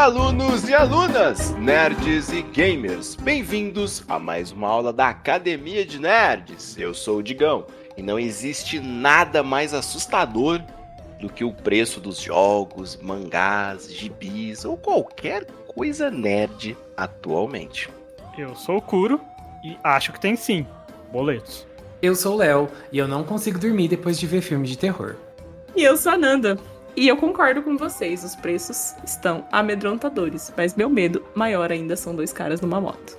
Alunos e alunas, nerds e gamers, bem-vindos a mais uma aula da Academia de Nerds. Eu sou o Digão e não existe nada mais assustador do que o preço dos jogos, mangás, gibis ou qualquer coisa nerd atualmente. Eu sou o Kuro e acho que tem sim, boletos. Eu sou o Léo e eu não consigo dormir depois de ver filme de terror. E eu sou a Nanda. E eu concordo com vocês, os preços estão amedrontadores, mas meu medo maior ainda são dois caras numa moto.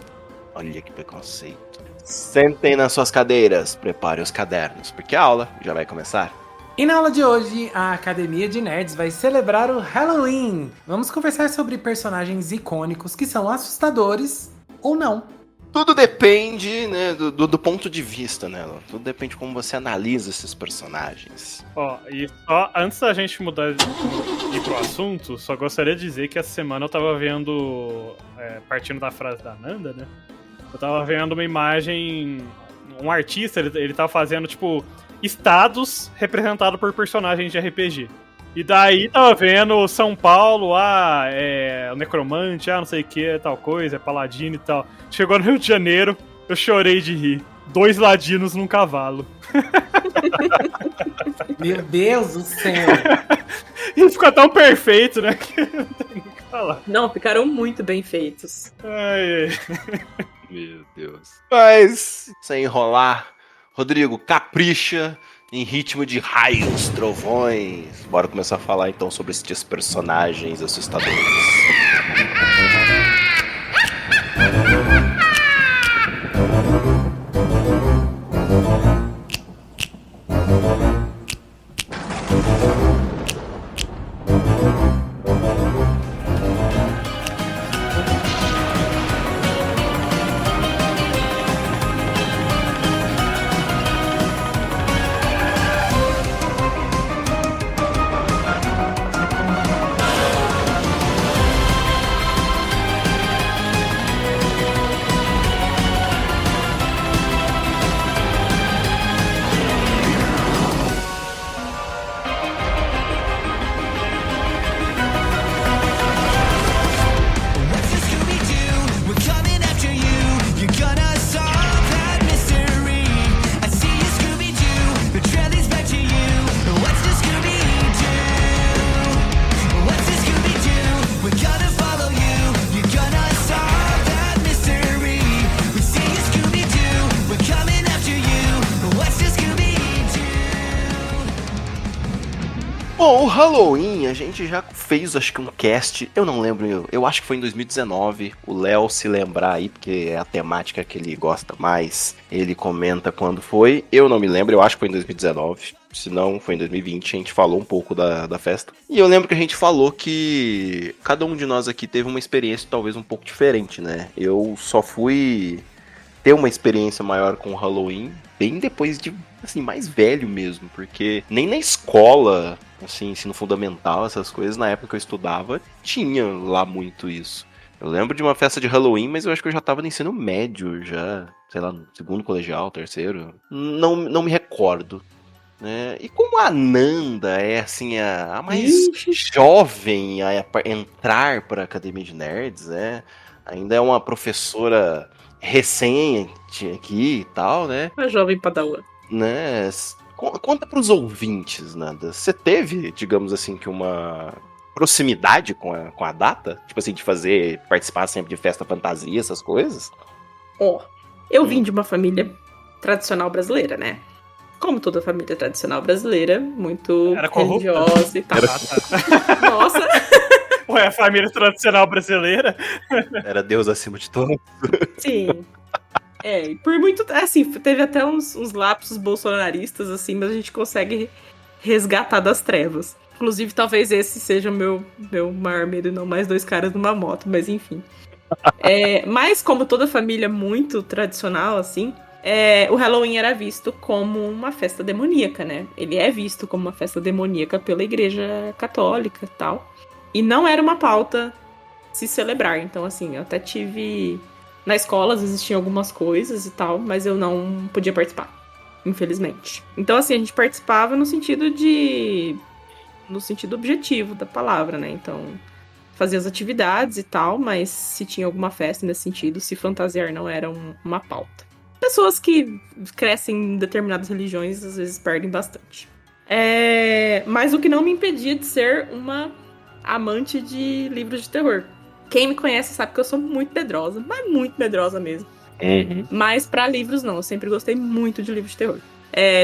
Olha que preconceito. Sentem nas suas cadeiras, preparem os cadernos, porque a aula já vai começar. E na aula de hoje, a Academia de Nerds vai celebrar o Halloween. Vamos conversar sobre personagens icônicos que são assustadores ou não. Tudo depende, né, do ponto de vista, né? Tudo depende de como você analisa esses personagens. Ó, e só antes da gente mudar de ir pro assunto, só gostaria de dizer que essa semana eu tava vendo, partindo da frase da Nanda, né? Eu tava vendo uma imagem, um artista, ele tava fazendo, tipo, estados representados por personagens de RPG. E daí tava vendo São Paulo, o necromante, não sei o que, tal coisa, paladino e tal. Chegou no Rio de Janeiro, eu chorei de rir. 2 ladinos num cavalo. Meu Deus do céu! É. E ficou tão perfeito, né, que não tem o que falar. Não, ficaram muito bem feitos. Ai. Meu Deus. Mas, sem enrolar, Rodrigo, capricha em ritmo de raios, trovões. Bora começar a falar então sobre esses personagens assustadores. Bom, o Halloween, a gente já fez, acho que um cast, eu não lembro, eu acho que foi em 2019, o Léo se lembrar aí, porque é a temática que ele gosta mais, ele comenta quando foi, eu não me lembro, eu acho que foi em 2019, se não foi em 2020, a gente falou um pouco da festa, e eu lembro que a gente falou que cada um de nós aqui teve uma experiência talvez um pouco diferente, né, eu só fui ter uma experiência maior com o Halloween bem depois de, assim, mais velho mesmo, porque nem na escola, assim, ensino fundamental, essas coisas, na época que eu estudava, tinha lá muito isso. Eu lembro de uma festa de Halloween, mas eu acho que eu já tava no ensino médio, já, sei lá, no segundo colegial, terceiro, não me recordo. Né? E como a Nanda é, assim, a mais jovem a entrar para a Academia de Nerds, né? Ainda é uma professora recente aqui e tal, né? Uma jovem padawan. Né? Conta pros ouvintes, Nanda. Você teve, digamos assim, que uma proximidade com a data? Tipo assim, de participar sempre de festa fantasia, essas coisas? Eu vim de uma família tradicional brasileira, né? Como toda família tradicional brasileira, muito religiosa e tal. Nossa! Ué, a família tradicional brasileira? Era Deus acima de tudo? Sim. Por muito... Assim, teve até uns lapsos bolsonaristas, assim, mas a gente consegue resgatar das trevas. Inclusive, talvez esse seja o meu maior medo e não mais 2 caras numa moto, mas enfim. Mas como toda família muito tradicional, assim, o Halloween era visto como uma festa demoníaca, né? Ele é visto como uma festa demoníaca pela Igreja Católica e tal. E não era uma pauta se celebrar. Então, assim, eu até tive... Na escola existiam algumas coisas e tal, mas eu não podia participar, infelizmente. Então, assim, a gente participava no sentido objetivo da palavra, né? Então, fazer as atividades e tal, mas se tinha alguma festa nesse sentido, se fantasiar não era uma pauta. Pessoas que crescem em determinadas religiões às vezes perdem bastante. Mas o que não me impedia de ser uma amante de livros de terror. Quem me conhece sabe que eu sou muito medrosa, mas muito medrosa mesmo. Mas pra livros não, eu sempre gostei muito de livros de terror.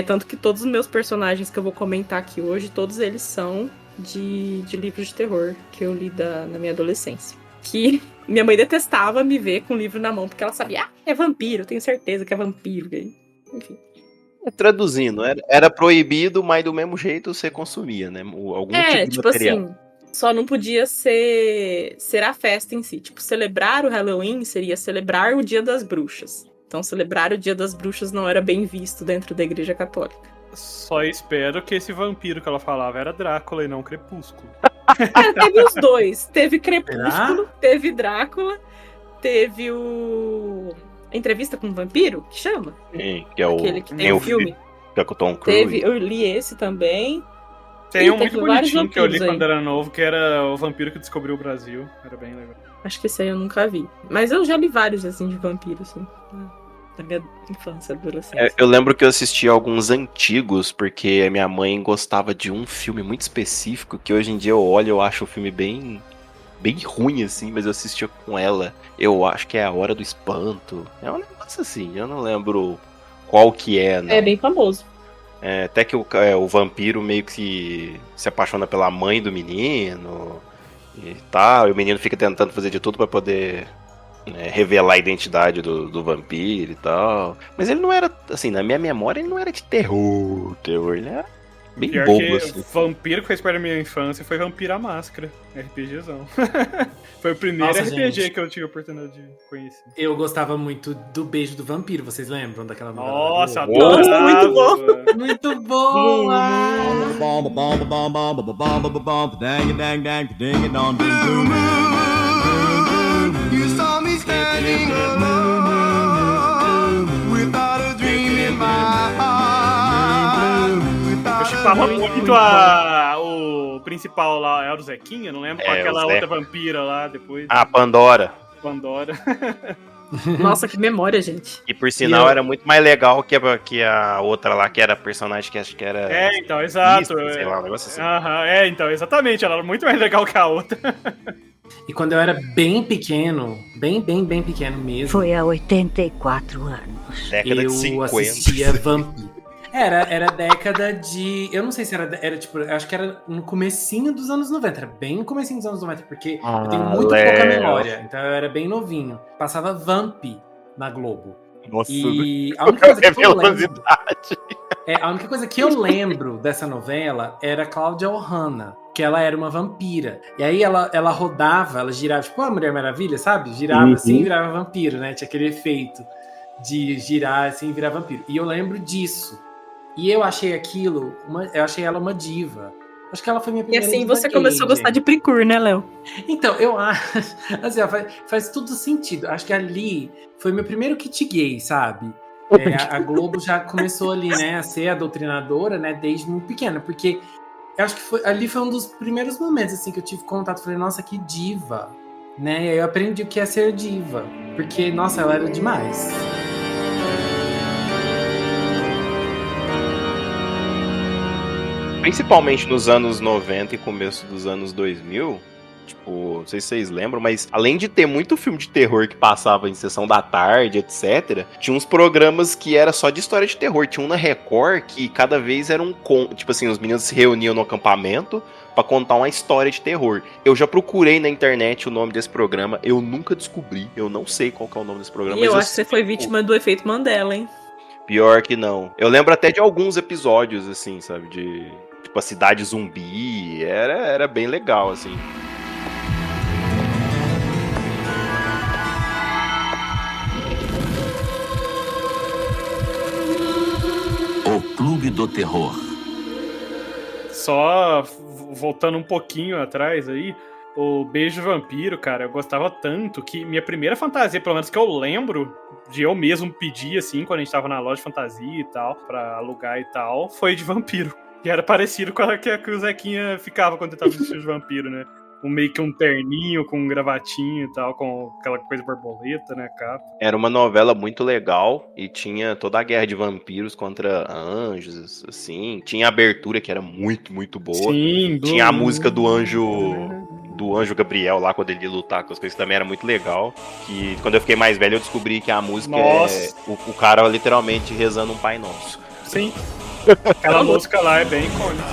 Tanto que todos os meus personagens que eu vou comentar aqui hoje, todos eles são de livros de terror que eu li na minha adolescência. Que minha mãe detestava me ver com o livro na mão, porque ela sabia, é vampiro, tenho certeza que é vampiro. Enfim. Traduzindo, era proibido, mas do mesmo jeito você consumia, né? Algum tipo de material. Assim, só não podia ser a festa em si. Tipo, celebrar o Halloween seria celebrar o Dia das Bruxas. Então, celebrar o Dia das Bruxas não era bem visto dentro da Igreja Católica. Só espero que esse vampiro que ela falava era Drácula e não Crepúsculo. Teve os dois. Teve Crepúsculo, teve Drácula, teve Entrevista com o Vampiro, que chama? Sim, que é aquele que tem o filme. Que é com o Tom Cruise. Eu li esse também. Tem um muito bonitinho que eu li quando era novo, que era o vampiro que descobriu o Brasil. Era bem legal. Acho que esse aí eu nunca vi. Mas eu já li vários, assim, de vampiros, assim. Na minha infância, adolescência. Eu lembro que eu assisti alguns antigos, porque a minha mãe gostava de um filme muito específico, que hoje em dia eu olho e eu acho o filme bem ruim, assim, mas eu assistia com ela. Eu acho que é A Hora do Espanto. É um negócio assim, eu não lembro qual que é, não. É bem famoso. Até que o vampiro meio que se apaixona pela mãe do menino e tal, e o menino fica tentando fazer de tudo pra poder revelar a identidade do vampiro e tal. Mas ele não era, assim, na minha memória, ele não era de terror, ele era bem pior bobo, que assim. Vampiro que fez parte da minha infância foi Vampiro à Máscara, RPGzão. Foi o primeiro RPG que eu tive a oportunidade de conhecer. Eu gostava muito do Beijo do Vampiro, vocês lembram daquela novela? Nossa, adoro! Muito bom! Muito boa! You saw me standing alone without a dream in my heart. Eu chipava muito o principal lá, era o Zequinha, não lembro, com aquela outra vampira lá depois. A Pandora. Nossa, que memória, gente. E por sinal era muito mais legal que a outra lá, que era personagem que acho que era... então, exato. Sei lá, um negócio assim. Então, exatamente, ela era muito mais legal que a outra. E quando eu era bem pequeno, bem pequeno mesmo... Foi há 84 anos. Década de 50. Eu assistia Vampiro. Era década de... Eu não sei se era tipo... Acho que era no comecinho dos anos 90. Era bem no comecinho dos anos 90, porque eu tenho muito pouca memória. Então eu era bem novinho. Passava Vamp na Globo. Nossa, e a única coisa que eu lembro... É a única coisa que eu lembro dessa novela era Cláudia Ohana, que ela era uma vampira. E aí ela rodava, ela girava, tipo a Mulher Maravilha, sabe? Girava assim e virava vampiro, né? Tinha aquele efeito de girar assim e virar vampiro. E eu lembro disso. E eu achei eu achei ela uma diva. Acho que ela foi minha primeira. E assim você começou a gostar de Precure, né, Léo? Então, eu acho. Assim, faz tudo sentido. Acho que ali foi meu primeiro kit gay, sabe? A Globo já começou ali, né, a ser a doutrinadora, né, desde muito pequena. Porque eu acho que ali foi um dos primeiros momentos, assim, que eu tive contato. Falei, nossa, que diva. Né? E aí eu aprendi o que é ser diva. Porque, nossa, ela era demais. Principalmente nos anos 90 e começo dos anos 2000, tipo, não sei se vocês lembram, mas além de ter muito filme de terror que passava em sessão da tarde, etc., tinha uns programas que era só de história de terror. Tinha um na Record que cada vez era tipo assim, os meninos se reuniam no acampamento pra contar uma história de terror. Eu já procurei na internet o nome desse programa, eu nunca descobri, eu não sei qual que é o nome desse programa. E eu acho que você foi vítima do efeito Mandela, hein? Pior que não. Eu lembro até de alguns episódios, assim, sabe, tipo a cidade zumbi, era bem legal, assim. O Clube do Terror. Só voltando um pouquinho atrás aí, o Beijo Vampiro, cara, eu gostava tanto que minha primeira fantasia, pelo menos que eu lembro de eu mesmo pedir, assim, quando a gente tava na loja de fantasia e tal, pra alugar e tal, foi de vampiro. E era parecido com a que o Zequinha ficava quando ele tava vestido de vampiro, né? meio que um terninho com um gravatinho e tal, com aquela coisa borboleta, né, capa. Era uma novela muito legal e tinha toda a guerra de vampiros contra anjos, assim. Tinha a abertura que era muito, muito boa. Sim, Tinha a música do anjo Gabriel lá, quando ele ia lutar com as coisas, também era muito legal. Que quando eu fiquei mais velho, eu descobri que a música Nossa. é o cara literalmente rezando um Pai Nosso. Sim. Aquela música lá é bem icônica.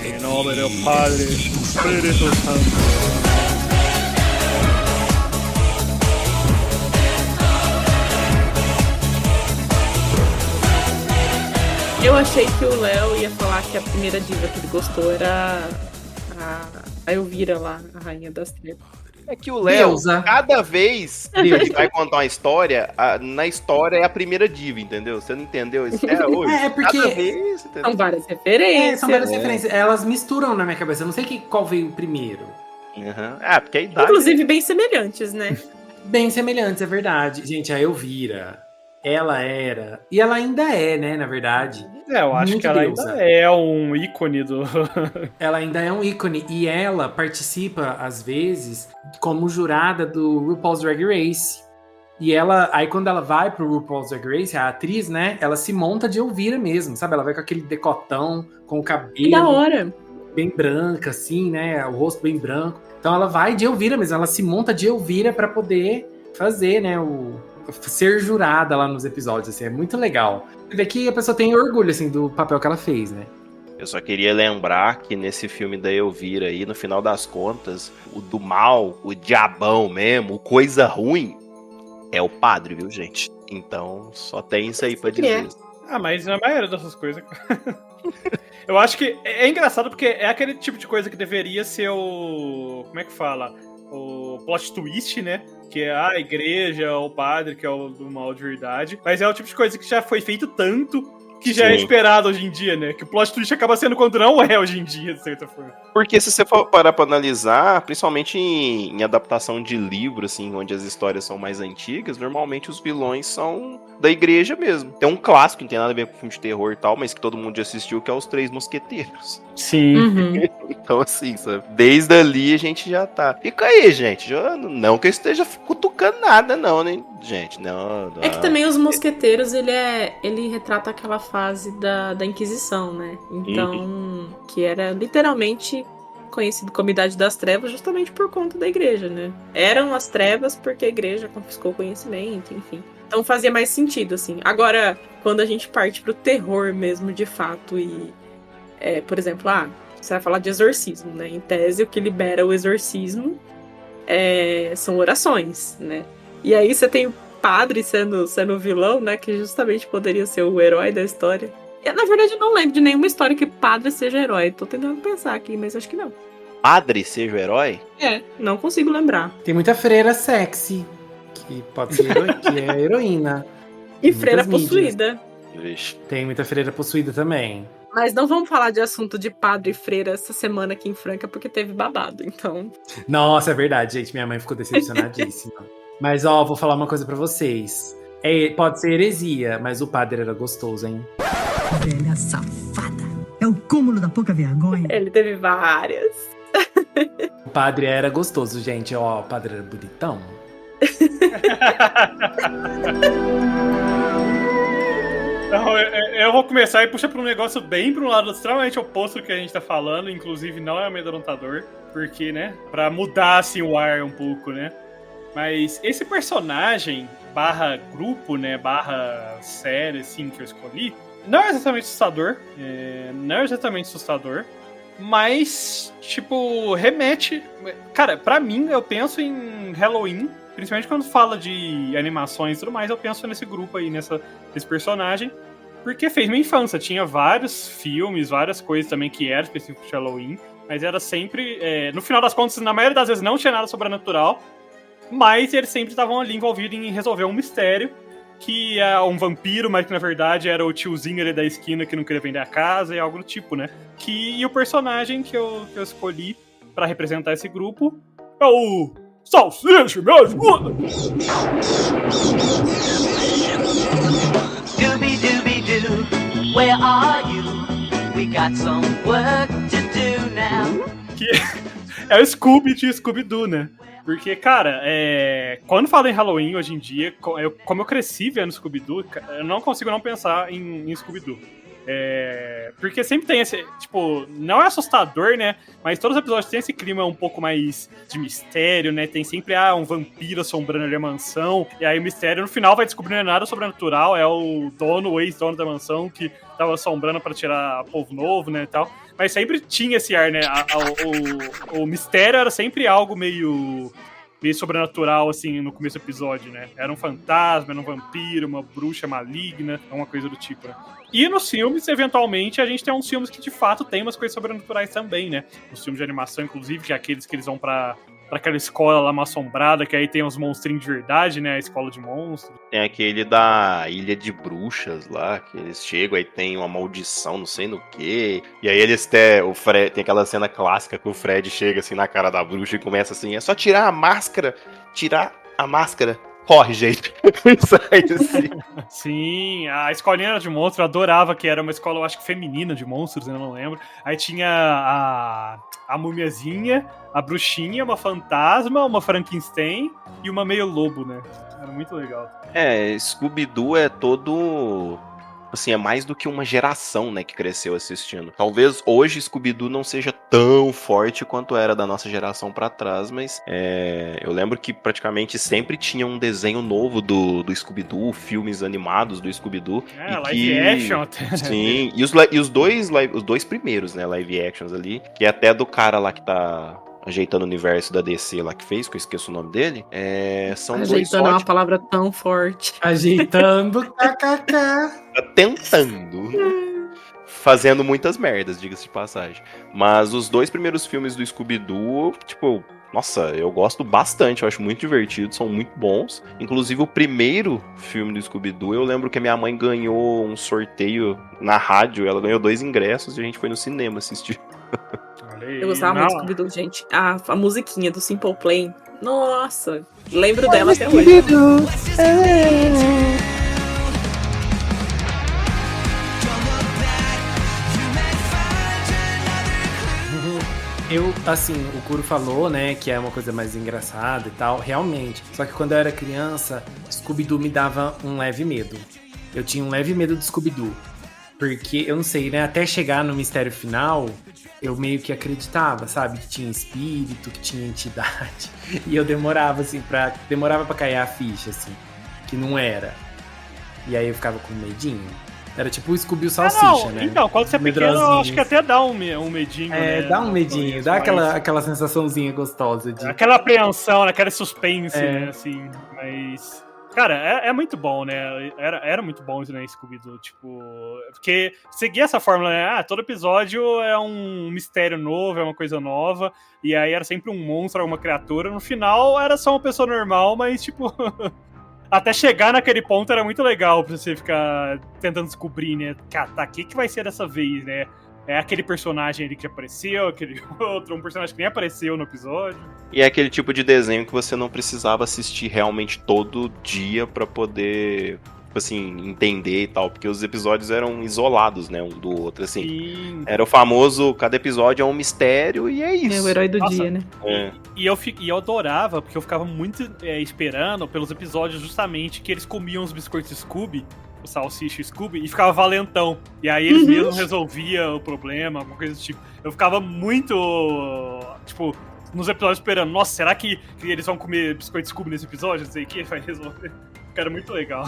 Em nome do Padre, do Espírito Santo. Eu achei que o Léo ia falar que a primeira diva que ele gostou era a Elvira lá, a Rainha das Trevas. É que o Léo, Deusa. cada vez que ele vai contar uma história, na história é a primeira diva, entendeu? Você não entendeu isso até hoje? É, porque- Cada vez, entendeu? São várias referências. São várias referências. Elas misturam na minha cabeça. Eu não sei qual veio primeiro. Uhum. Ah, porque a idade... Inclusive bem semelhantes, né? Bem semelhantes, é verdade. Gente, a Elvira, ela era... E ela ainda é, né, na verdade. Eu acho Muito que ela deusa. ainda é um ícone do... Ela ainda é um ícone. E ela participa, às vezes, como jurada do RuPaul's Drag Race. E ela... Aí, quando ela vai pro RuPaul's Drag Race, a atriz, né, ela se monta de Elvira mesmo, sabe? Ela vai com aquele decotão, com o cabelo... Que da hora. bem branca, assim, né? O rosto bem branco. Então ela vai de Elvira mesmo, ela se monta de Elvira pra poder fazer, né? Ser jurada lá nos episódios, assim, é muito legal. Você vê que a pessoa tem orgulho, assim, do papel que ela fez, né? Eu só queria lembrar que nesse filme da Elvira aí, no final das contas, o do mal, o diabão mesmo, o coisa ruim, é o padre, viu, gente? Então, só tem isso aí pra dizer. Ah, mas na maioria dessas coisas... Eu acho que é engraçado porque é aquele tipo de coisa que deveria ser o... Como é que fala? O plot twist, né? Que é a igreja, o padre, que é o do mal de verdade. Mas é o tipo de coisa que já foi feito tanto que já é Sim. esperado hoje em dia, né? Que o plot twist acaba sendo quando não é hoje em dia, de certa forma. Porque se você for parar pra analisar, principalmente em adaptação de livro, assim, onde as histórias são mais antigas, normalmente os vilões são da igreja mesmo. Tem um clássico que não tem nada a ver com filme de terror e tal, mas que todo mundo já assistiu, que é Os Três Mosqueteiros. Sim. Uhum. Então, assim, sabe? Desde ali a gente já tá. Fica aí, gente. Não que eu esteja cutucando nada, não, né, gente? Não. É que também os mosqueteiros, ele retrata aquela fase da Inquisição, né? Então, que era literalmente conhecido como Idade das Trevas justamente por conta da igreja, né? Eram as trevas porque a igreja confiscou o conhecimento, enfim. Então fazia mais sentido, assim. Agora, quando a gente parte pro terror mesmo, de fato, e... por exemplo, você vai falar de exorcismo, né? Em tese, o que libera o exorcismo são orações, né? E aí você tem o padre sendo o vilão, né? Que justamente poderia ser o herói da história. Eu, na verdade, não lembro de nenhuma história que padre seja herói. Tô tentando pensar aqui, mas acho que não. Padre seja o herói? Não consigo lembrar. Tem muita freira sexy, que pode ser que é heroína. E Muitas freira mídias. possuída. Vixe. Tem muita freira possuída também. Mas não vamos falar de assunto de padre e freira essa semana aqui em Franca, porque teve babado, então... Nossa, é verdade, gente. Minha mãe ficou decepcionadíssima. Mas, vou falar uma coisa pra vocês. Pode ser heresia, mas o padre era gostoso, hein? Velha safada. É o cúmulo da pouca vergonha. Ele teve várias. O padre era gostoso, gente. O padre era bonitão. Então, eu vou começar e puxar pra um negócio bem pra um lado extremamente oposto do que a gente tá falando, inclusive não é amedrontador, porque, né, pra mudar, assim, o ar um pouco, né, mas esse personagem, barra grupo, né, barra série, assim, que eu escolhi, não é exatamente assustador, mas, tipo, remete, cara, pra mim, eu penso em Halloween, principalmente quando fala de animações e tudo mais, eu penso nesse grupo aí, nesse personagem, porque fez minha infância. Tinha vários filmes, várias coisas também que eram específicos de Halloween, mas era sempre, no final das contas, na maioria das vezes não tinha nada sobrenatural, mas eles sempre estavam ali envolvidos em resolver um mistério, que é um vampiro, mas que na verdade era o tiozinho ali da esquina que não queria vender a casa e algo do tipo, né? E o personagem que eu escolhi pra representar esse grupo é o Salsicha, me ajuda! Dooby-dooby-doo, where are you? We got some work to do now. Que É o Scooby de Scooby-Doo, né? Porque, cara, quando falo em Halloween hoje em dia, como eu cresci vendo Scooby-Doo, eu não consigo não pensar em Scooby-Doo. Porque sempre tem esse, tipo, não é assustador, né? Mas todos os episódios tem esse clima um pouco mais de mistério, né? Tem sempre um vampiro assombrando ali a mansão. E aí o mistério no final vai descobrindo nada sobrenatural. É o dono, o ex-dono da mansão que tava assombrando pra tirar povo novo, né? E tal. Mas sempre tinha esse ar, né? O mistério era sempre algo meio sobrenatural, assim, no começo do episódio, né? Era um fantasma, era um vampiro, uma bruxa maligna, uma coisa do tipo, né? E nos filmes, eventualmente, a gente tem uns filmes que, de fato, tem umas coisas sobrenaturais também, né? Os filmes de animação, inclusive, que é aqueles que eles vão pra aquela escola lá, uma assombrada, que aí tem uns monstrinhos de verdade, né? A escola de monstros. Tem aquele da Ilha de Bruxas lá, que eles chegam, aí tem uma maldição, não sei no que. E aí eles tem aquela cena clássica que o Fred chega assim na cara da bruxa e começa assim, é só tirar a máscara. Corre, gente. Sai assim. Sim, a escolinha de monstros, eu adorava, que era uma escola, eu acho que feminina de monstros, eu não lembro. Aí tinha a mumiazinha, a bruxinha, uma fantasma, uma Frankenstein e uma meio lobo, né? Era muito legal. Scooby-Doo é todo... Assim, é mais do que uma geração, né, que cresceu assistindo. Talvez hoje Scooby-Doo não seja tão forte quanto era da nossa geração pra trás, mas eu lembro que praticamente sempre tinha um desenho novo do Scooby-Doo, filmes animados do Scooby-Doo. Live action até. Sim, e os dois primeiros, né, live actions ali, que é até do cara lá que tá ajeitando o universo da DC lá que fez, que eu esqueço o nome dele, são dois ajeitando é uma palavra tão forte. Ajeitando, kkk. Tá tentando. Fazendo muitas merdas, diga-se de passagem. Mas os dois primeiros filmes do Scooby-Doo, tipo, nossa, eu gosto bastante, eu acho muito divertido, são muito bons. Inclusive o primeiro filme do Scooby-Doo, eu lembro que a minha mãe ganhou um sorteio na rádio, ela ganhou 2 ingressos e a gente foi no cinema assistir. Eu gostava muito do Scooby-Doo, gente. A musiquinha do Simple Plan. Nossa, lembro dela até hoje. Assim, o Kuro falou, né, que é uma coisa mais engraçada e tal, realmente. Só que quando eu era criança, Scooby-Doo me dava um leve medo. Eu tinha um leve medo do Scooby-Doo. Porque, eu não sei, né, até chegar no mistério final, eu meio que acreditava, sabe? Que tinha espírito, que tinha entidade. E eu demorava, assim, demorava pra cair a ficha, assim, que não era. E aí eu ficava com medinho. Era tipo o Scooby Salsicha, né? Então, quando você é pequeno, eu acho que até dá um medinho, né? Dá um medinho, dá aquela sensaçãozinha gostosa. Aquela apreensão, aquele suspense, né, assim, mas... Cara, é muito bom, né? Era muito bom isso, né, Scooby-Doo, tipo... Porque seguir essa fórmula, né? Todo episódio é um mistério novo, é uma coisa nova, e aí era sempre um monstro, alguma criatura. No final, era só uma pessoa normal, mas, tipo... Até chegar naquele ponto era muito legal pra você ficar tentando descobrir, né? O que vai ser dessa vez, né? É aquele personagem ali que apareceu, aquele outro, um personagem que nem apareceu no episódio. E é aquele tipo de desenho que você não precisava assistir realmente todo dia pra poder, assim, entender e tal, porque os episódios eram isolados, né, um do outro, assim. Sim. Era o famoso, cada episódio é um mistério e é isso. É o herói do dia, né? E eu adorava, porque eu ficava muito esperando pelos episódios justamente que eles comiam os biscoitos Scooby, o Salsicha e Scooby, e ficava valentão. E aí eles mesmos resolviam o problema, alguma coisa do tipo. Eu ficava muito, tipo, nos episódios esperando, nossa, será que eles vão comer biscoito Scooby nesse episódio? Não sei o que, vai resolver. Era muito legal.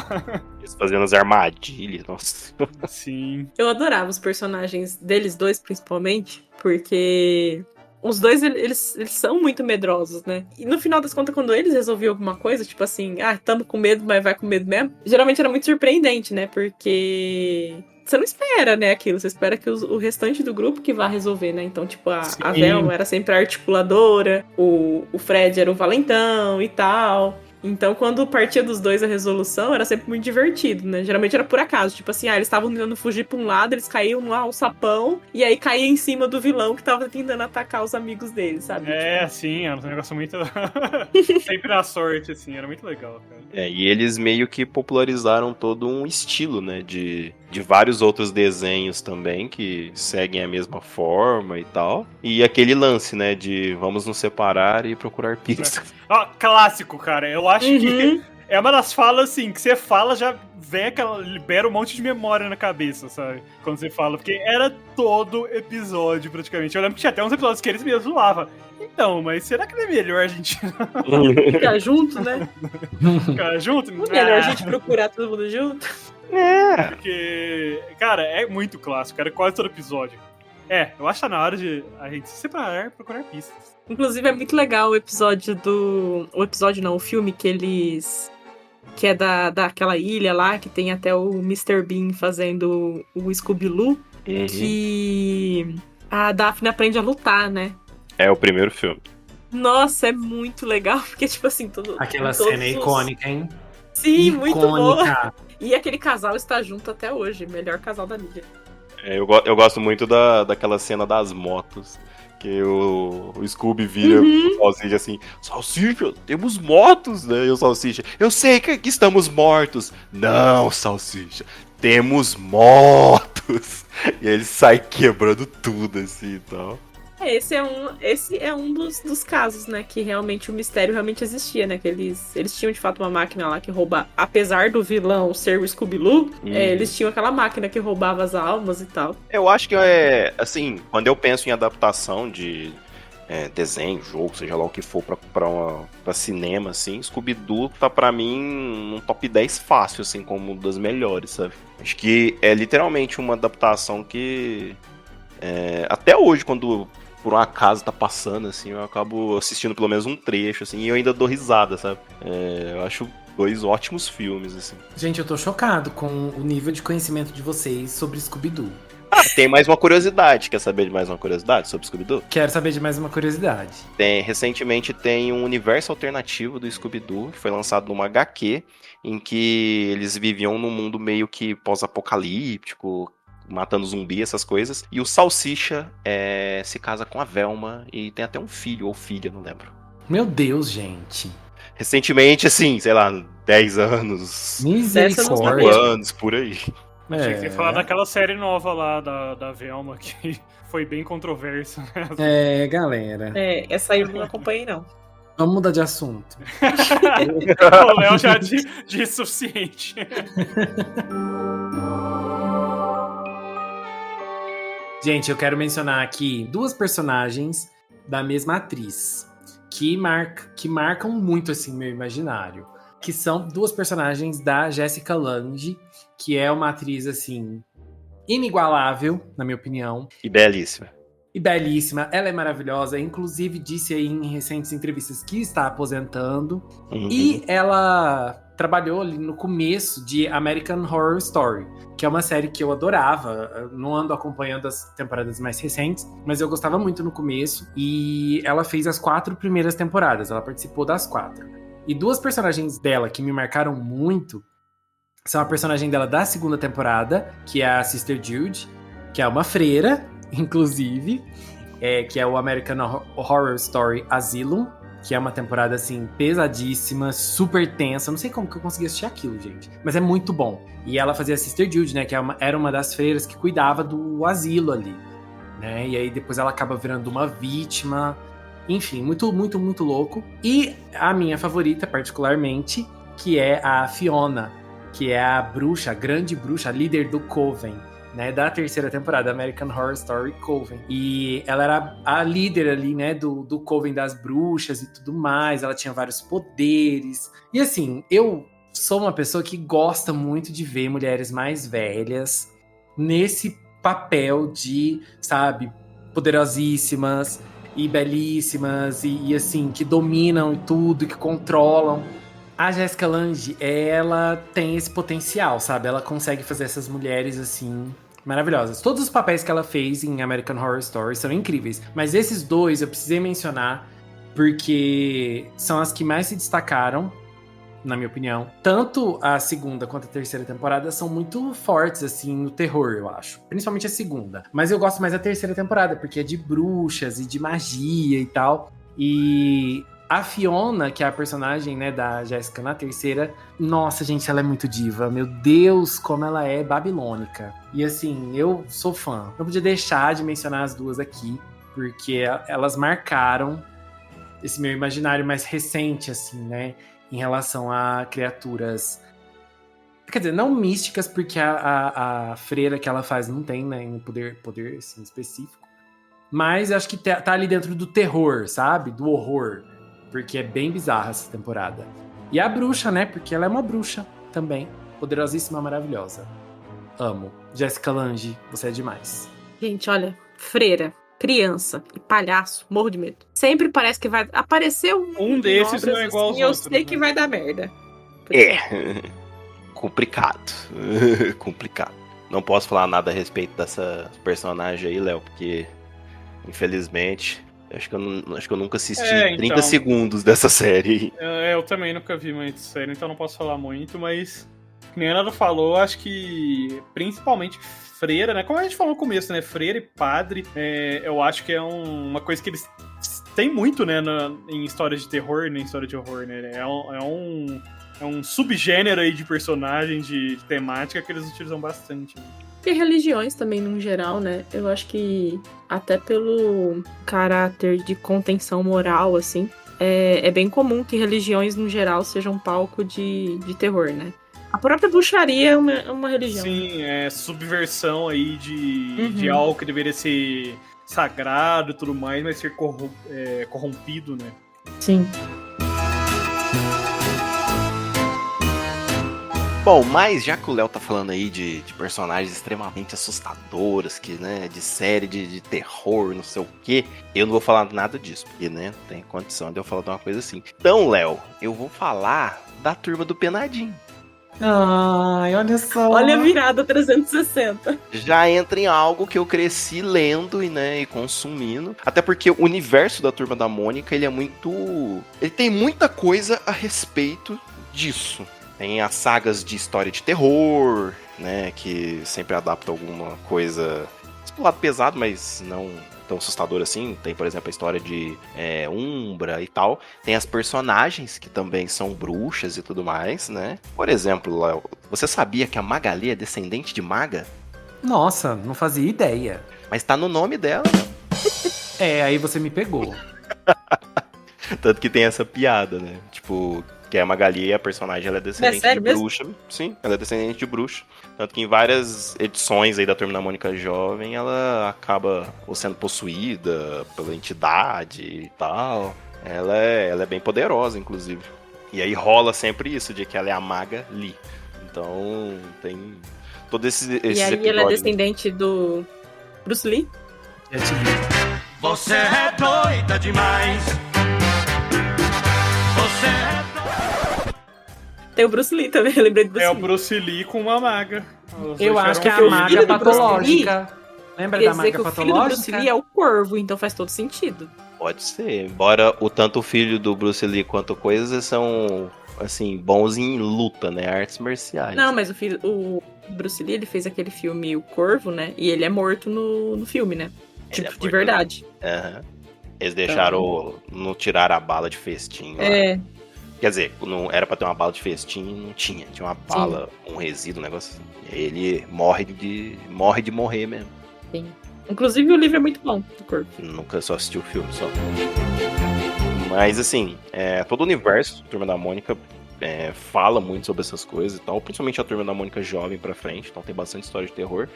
Eles fazendo as armadilhas, nossa. Sim. Eu adorava os personagens deles dois, principalmente, porque... Os dois, eles são muito medrosos, né? E no final das contas, quando eles resolviam alguma coisa, tipo assim, tamo com medo, mas vai com medo mesmo, geralmente era muito surpreendente, né? Porque você não espera, né, aquilo. Você espera que o restante do grupo que vá resolver, né? Então, tipo, a Velma era sempre a articuladora, o Fred era o valentão e tal... Então, quando partia dos dois a resolução, era sempre muito divertido, né? Geralmente era por acaso. Tipo assim, eles estavam tentando fugir pra um lado, eles caíam no alçapão, e aí caía em cima do vilão que tava tentando atacar os amigos deles, sabe? Sim, era um negócio muito... sempre na sorte, assim, era muito legal, cara. E eles meio que popularizaram todo um estilo, né, de de vários outros desenhos também que seguem a mesma forma e tal. E aquele lance, né, de vamos nos separar e procurar pistas. Clássico, cara. Eu acho que é uma das falas, assim, que você fala, já vem aquela... libera um monte de memória na cabeça, sabe? Quando você fala, porque era todo episódio, praticamente. Eu lembro que tinha até uns episódios que eles mesmos zoavam. Então, mas será que não é melhor a gente... Ficar junto, né? Ficar junto? Não é melhor a gente procurar todo mundo junto? Porque, cara, é muito clássico, cara, quase todo episódio. Eu acho que tá na hora de a gente se separar e procurar pistas. Inclusive, é muito legal o episódio o filme que eles... que é daquela ilha lá, que tem até o Mr. Bean fazendo o Scooby-Doo, que a Daphne aprende a lutar, né? É o primeiro filme. Nossa, é muito legal, porque, tipo assim... Aquela cena icônica, hein? Sim, icônica. Muito boa. E aquele casal está junto até hoje, melhor casal da mídia. Eu gosto muito daquela cena das motos. Que o Scooby vira o Salsicha assim, Salsicha, temos motos, né? E o Salsicha, eu sei que estamos mortos. Não, Salsicha, temos motos. E aí ele sai quebrando tudo assim e tal. Esse é um dos casos, né, que realmente o mistério realmente existia, né, que eles tinham de fato uma máquina lá que rouba, apesar do vilão ser o Scooby-Doo, eles tinham aquela máquina que roubava as almas e tal. Eu acho que assim, quando eu penso em adaptação de desenho, jogo, seja lá o que for pra cinema, assim, Scooby-Doo tá pra mim um top 10 fácil, assim, como uma das melhores, sabe? Acho que é literalmente uma adaptação que até hoje, quando por um acaso tá passando, assim, eu acabo assistindo pelo menos um trecho, assim, e eu ainda dou risada, sabe? Eu acho 2 ótimos filmes, assim. Gente, eu tô chocado com o nível de conhecimento de vocês sobre Scooby-Doo. Tem mais uma curiosidade. Quer saber de mais uma curiosidade sobre Scooby-Doo? Quero saber de mais uma curiosidade. Recentemente tem um universo alternativo do Scooby-Doo, que foi lançado numa HQ, em que eles viviam num mundo meio que pós-apocalíptico, matando zumbi, essas coisas. E o Salsicha se casa com a Velma e tem até um filho ou filha, não lembro. Meu Deus, gente. Recentemente, assim, sei lá, 10 anos, Misericórdia. 5 anos, por aí. Achei que você ia falar daquela série nova lá da Velma, que foi bem controversa. Né? Galera. Essa aí eu não acompanhei, não. Vamos mudar de assunto. O Léo já disse suficiente. Gente, eu quero mencionar aqui 2 personagens da mesma atriz que marcam muito assim meu imaginário, que são 2 personagens da Jessica Lange, que é uma atriz assim inigualável, na minha opinião, e belíssima. Ela é maravilhosa, inclusive disse aí em recentes entrevistas que está aposentando. E ela trabalhou ali no começo de American Horror Story, que é uma série que eu adorava. Eu não ando acompanhando as temporadas mais recentes, mas eu gostava muito no começo. E ela fez as 4 primeiras temporadas, ela participou das 4. E 2 personagens dela que me marcaram muito são a personagem dela da 2ª temporada, que é a Sister Jude, que é uma freira, inclusive, que é o American Horror Story Asylum, que é uma temporada, assim, pesadíssima, super tensa. Não sei como que eu consegui assistir aquilo, gente. Mas é muito bom. E ela fazia a Sister Jude, né? Que era uma das freiras que cuidava do asilo ali, né? E aí depois ela acaba virando uma vítima. Enfim, muito, muito, muito louco. E a minha favorita, particularmente, que é a Fiona, que é a bruxa, a grande bruxa, a líder do Coven, né, da 3ª temporada, American Horror Story Coven. E ela era a líder ali, né, do Coven das bruxas e tudo mais. Ela tinha vários poderes. E assim, eu sou uma pessoa que gosta muito de ver mulheres mais velhas nesse papel de, sabe, poderosíssimas e belíssimas e assim, que dominam tudo, que controlam. A Jessica Lange, ela tem esse potencial, sabe? Ela consegue fazer essas mulheres, assim, maravilhosas. Todos os papéis que ela fez em American Horror Story são incríveis. Mas esses 2 eu precisei mencionar porque são as que mais se destacaram, na minha opinião. Tanto a 2ª quanto a 3ª temporada são muito fortes, assim, no terror, eu acho. Principalmente a 2ª. Mas eu gosto mais da 3ª temporada, porque é de bruxas e de magia e tal. E A Fiona, que é a personagem, né, da Jéssica na terceira, nossa, gente, ela é muito diva. Meu Deus, como ela é babilônica. E assim, eu sou fã. Não podia deixar de mencionar as duas aqui, porque elas marcaram esse meu imaginário mais recente, assim, né, em relação a criaturas... Quer dizer, não místicas, porque a freira que ela faz não tem, né, um poder assim, específico. Mas acho que tá ali dentro do terror, sabe? Do horror. Porque é bem bizarra essa temporada. E a bruxa, né? Porque ela é uma bruxa também. Poderosíssima, maravilhosa. Amo. Jessica Lange, você é demais. Gente, olha, freira, criança e palhaço, morro de medo. Sempre parece que vai aparecer Um desses não é igual aos eu outros, sei que né? vai dar merda. Complicado. Complicado. Não posso falar nada a respeito dessa personagem aí, Léo, porque, infelizmente, acho que eu nunca assisti 30 segundos dessa série. Eu também nunca vi muito série, então não posso falar muito, mas como a Ana falou, acho que principalmente freira, né? Como a gente falou no começo, né? Freira e padre, eu acho que é uma coisa que eles têm muito, né? Em histórias de terror, em história de horror, né? É um subgênero aí de personagem, de temática que eles utilizam bastante. Né? E religiões também, no geral, né? Eu acho que até pelo caráter de contenção moral, assim, é bem comum que religiões, no geral, sejam palco de terror, né? A própria bruxaria é uma religião. Sim, subversão aí de algo que deveria ser sagrado e tudo mais, mas ser corrompido, né? Sim. Bom, mas já que o Léo tá falando aí de personagens extremamente assustadoras, que, né, de série de terror, não sei o quê, eu não vou falar nada disso, porque, né, não tem condição de eu falar de uma coisa assim. Então, Léo, eu vou falar da Turma do Penadinho. Ai, olha só. Olha a virada 360. Já entra em algo que eu cresci lendo e consumindo. Até porque o universo da Turma da Mônica, ele tem muita coisa a respeito disso. Tem as sagas de história de terror, né, que sempre adaptam alguma coisa pro lado pesado, mas não tão assustador assim. Tem, por exemplo, a história de Umbra e tal. Tem as personagens que também são bruxas e tudo mais, né? Por exemplo, Léo, você sabia que a Magali é descendente de maga? Nossa, não fazia ideia. Mas tá no nome dela. Aí você me pegou. Tanto que tem essa piada, né? Tipo, que a Magali, a personagem, ela é descendente de bruxa. Sim, ela é descendente de bruxa. Tanto que em várias edições aí da Turma da Mônica Jovem, ela acaba sendo possuída pela entidade e tal. Ela é bem poderosa, inclusive. E aí rola sempre isso, de que ela é a Maga Lee. Então, tem todo esse E aí ela é descendente do Bruce Lee? Você é doida demais. Você é Tem o Bruce Lee também, eu lembrei do Bruce Lee. É o Bruce Lee com uma maga. Eu acho que é a filho maga do Bruce patológica. Lembra Quer da dizer maga que o filho do patológica? Bruce Lee é o Corvo, então faz todo sentido. Pode ser. Embora tanto o filho do Bruce Lee quanto coisas são, assim, bons em luta, né? Artes marciais. Não, mas o Bruce Lee, ele fez aquele filme O Corvo, né? E ele é morto no filme, né? Ele Tipo, de verdade. Uhum. Eles deixaram, não tiraram a bala de festim lá. Quer dizer, não era pra ter uma bala de festim, não tinha. Tinha uma bala, um resíduo, um negócio assim. E aí ele morre de morrer mesmo. Sim. Inclusive o livro é muito bom, do Corvo. Nunca só assisti o filme, só. Mas assim, todo o universo da Turma da Mônica fala muito sobre essas coisas e tal. Principalmente a Turma da Mônica jovem pra frente, então tem bastante história de terror.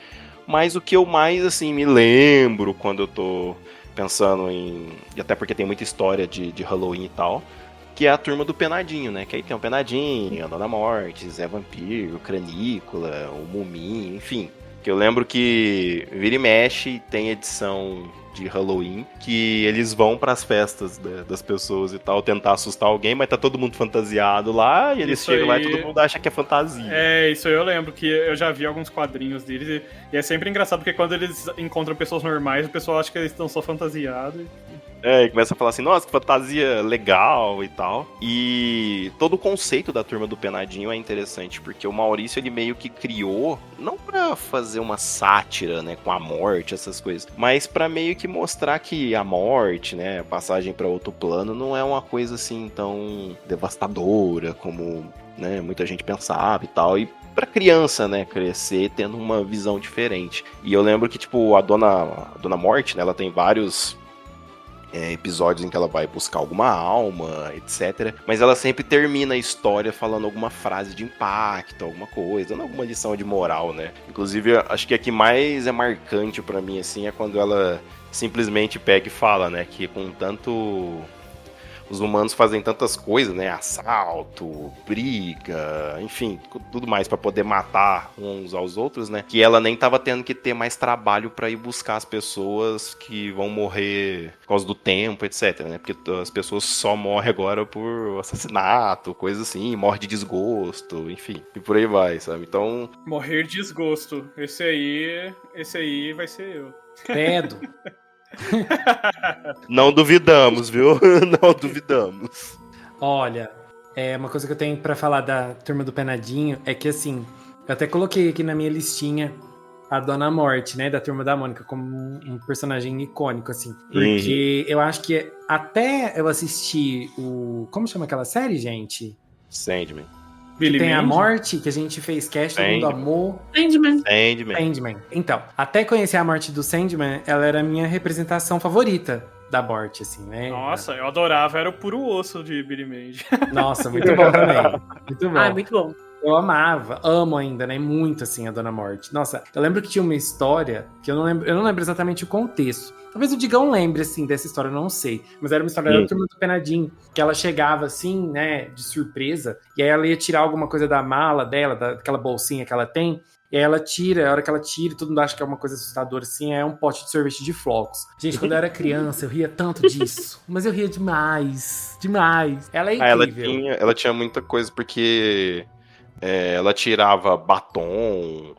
Mas o que eu mais, assim, me lembro quando eu tô pensando em... E até porque tem muita história de Halloween e tal, que é a Turma do Penadinho, né? Que aí tem o Penadinho, a Dona Morte, Zé Vampiro, Cranícola, o Mumin, enfim. Que eu lembro que vira e mexe tem edição de Halloween que eles vão pras festas das pessoas e tal, tentar assustar alguém, mas tá todo mundo fantasiado lá, e eles chegam lá e todo mundo acha que é fantasia. Isso aí eu lembro, que eu já vi alguns quadrinhos deles, e é sempre engraçado, porque quando eles encontram pessoas normais, o pessoal acha que eles estão só fantasiados. E começa a falar assim, nossa, que fantasia legal e tal. E todo o conceito da Turma do Penadinho é interessante, porque o Maurício, ele meio que criou, não pra fazer uma sátira, né, com a morte, essas coisas, mas pra meio que mostrar que a morte, né, a passagem pra outro plano, não é uma coisa assim tão devastadora como, né, muita gente pensava e tal. E pra criança, né, crescer tendo uma visão diferente. E eu lembro que, tipo, a Dona Morte, né, ela tem vários episódios em que ela vai buscar alguma alma, etc. Mas ela sempre termina a história falando alguma frase de impacto, alguma coisa, dando alguma lição de moral, né? Inclusive, acho que a que mais é marcante pra mim, assim, é quando ela simplesmente pega e fala, né, que com tanto... Os humanos fazem tantas coisas, né? Assalto, briga, enfim, tudo mais pra poder matar uns aos outros, né? Que ela nem tava tendo que ter mais trabalho pra ir buscar as pessoas que vão morrer por causa do tempo, etc, né? Porque as pessoas só morrem agora por assassinato, coisa assim, morre de desgosto, enfim, e por aí vai, sabe? Então... Morrer de desgosto. Esse aí vai ser eu. Credo. Não duvidamos, viu? Não duvidamos. Olha, uma coisa que eu tenho pra falar da Turma do Penadinho é que, assim, eu até coloquei aqui na minha listinha a Dona Morte, né, da Turma da Mônica, como um personagem icônico, assim. Porque eu acho que até eu assistir o... Como chama aquela série, gente? Sandman. Que tem a morte, que a gente fez cast, todo mundo amou. Sandman. Então, até conhecer a morte do Sandman, ela era a minha representação favorita da morte, assim, né? Nossa, eu adorava, era o puro osso de Billy Mandy. Nossa, muito bom também. Muito bom. Ah, muito bom. Eu amo ainda, né? Muito, assim, a Dona Morte. Nossa, eu lembro que tinha uma história, que eu não lembro exatamente o contexto. Talvez o Digão lembre, assim, dessa história, eu não sei. Mas era uma história da Turma do Penadinho, que ela chegava, assim, né, de surpresa, e aí ela ia tirar alguma coisa da mala dela, daquela bolsinha que ela tem, e aí ela tira, a hora que ela tira, todo mundo acha que é uma coisa assustadora, assim, é um pote de sorvete de flocos. Gente, quando eu era criança, eu ria tanto disso, mas eu ria demais. Ela é incrível. Ela tinha muita coisa, porque... ela tirava batom,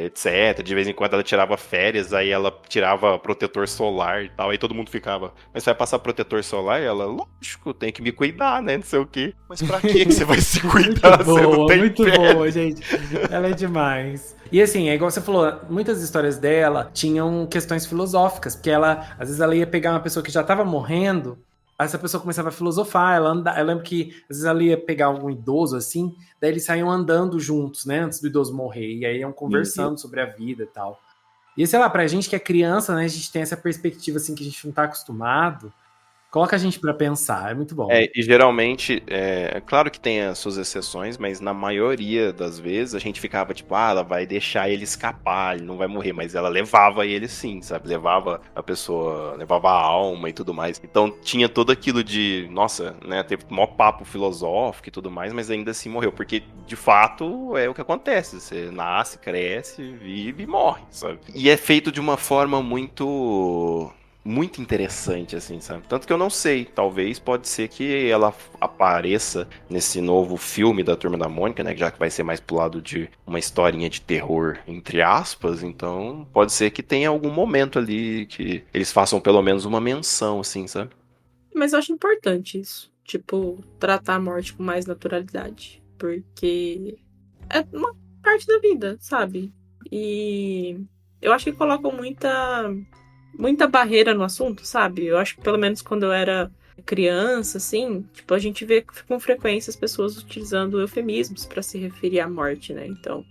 etc. De vez em quando ela tirava férias, aí ela tirava protetor solar e tal. Aí todo mundo ficava, mas você vai passar protetor solar? E ela, lógico, tem que me cuidar, né? Não sei o quê. Mas pra que você vai se cuidar? Muito boa, gente. Ela é demais. E assim, é igual você falou, muitas histórias dela tinham questões filosóficas, porque ela, às vezes ela ia pegar uma pessoa que já tava morrendo, aí essa pessoa começava a filosofar, eu lembro que às vezes ela ia pegar algum idoso assim, daí eles saíam andando juntos, né, antes do idoso morrer, e aí iam conversando sobre a vida e tal. E sei lá, pra gente que é criança, né, a gente tem essa perspectiva assim que a gente não tá acostumado, coloca a gente pra pensar, é muito bom. E geralmente, claro que tem as suas exceções, mas na maioria das vezes a gente ficava tipo, ela vai deixar ele escapar, ele não vai morrer, mas ela levava ele sim, sabe? Levava a pessoa, levava a alma e tudo mais. Então tinha todo aquilo de, nossa, né, teve um maior papo filosófico e tudo mais, mas ainda assim morreu, porque de fato é o que acontece, você nasce, cresce, vive e morre, sabe? E é feito de uma forma muito interessante, assim, sabe? Tanto que eu não sei, talvez pode ser que ela apareça nesse novo filme da Turma da Mônica, né? Já que vai ser mais pro lado de uma historinha de terror, entre aspas, então pode ser que tenha algum momento ali que eles façam pelo menos uma menção, assim, sabe? Mas eu acho importante isso. Tipo, tratar a morte com mais naturalidade. Porque é uma parte da vida, sabe? E eu acho que colocam muita barreira no assunto, sabe? Eu acho que pelo menos quando eu era criança, assim, tipo, a gente vê com frequência as pessoas utilizando eufemismos pra se referir à morte, né? Então,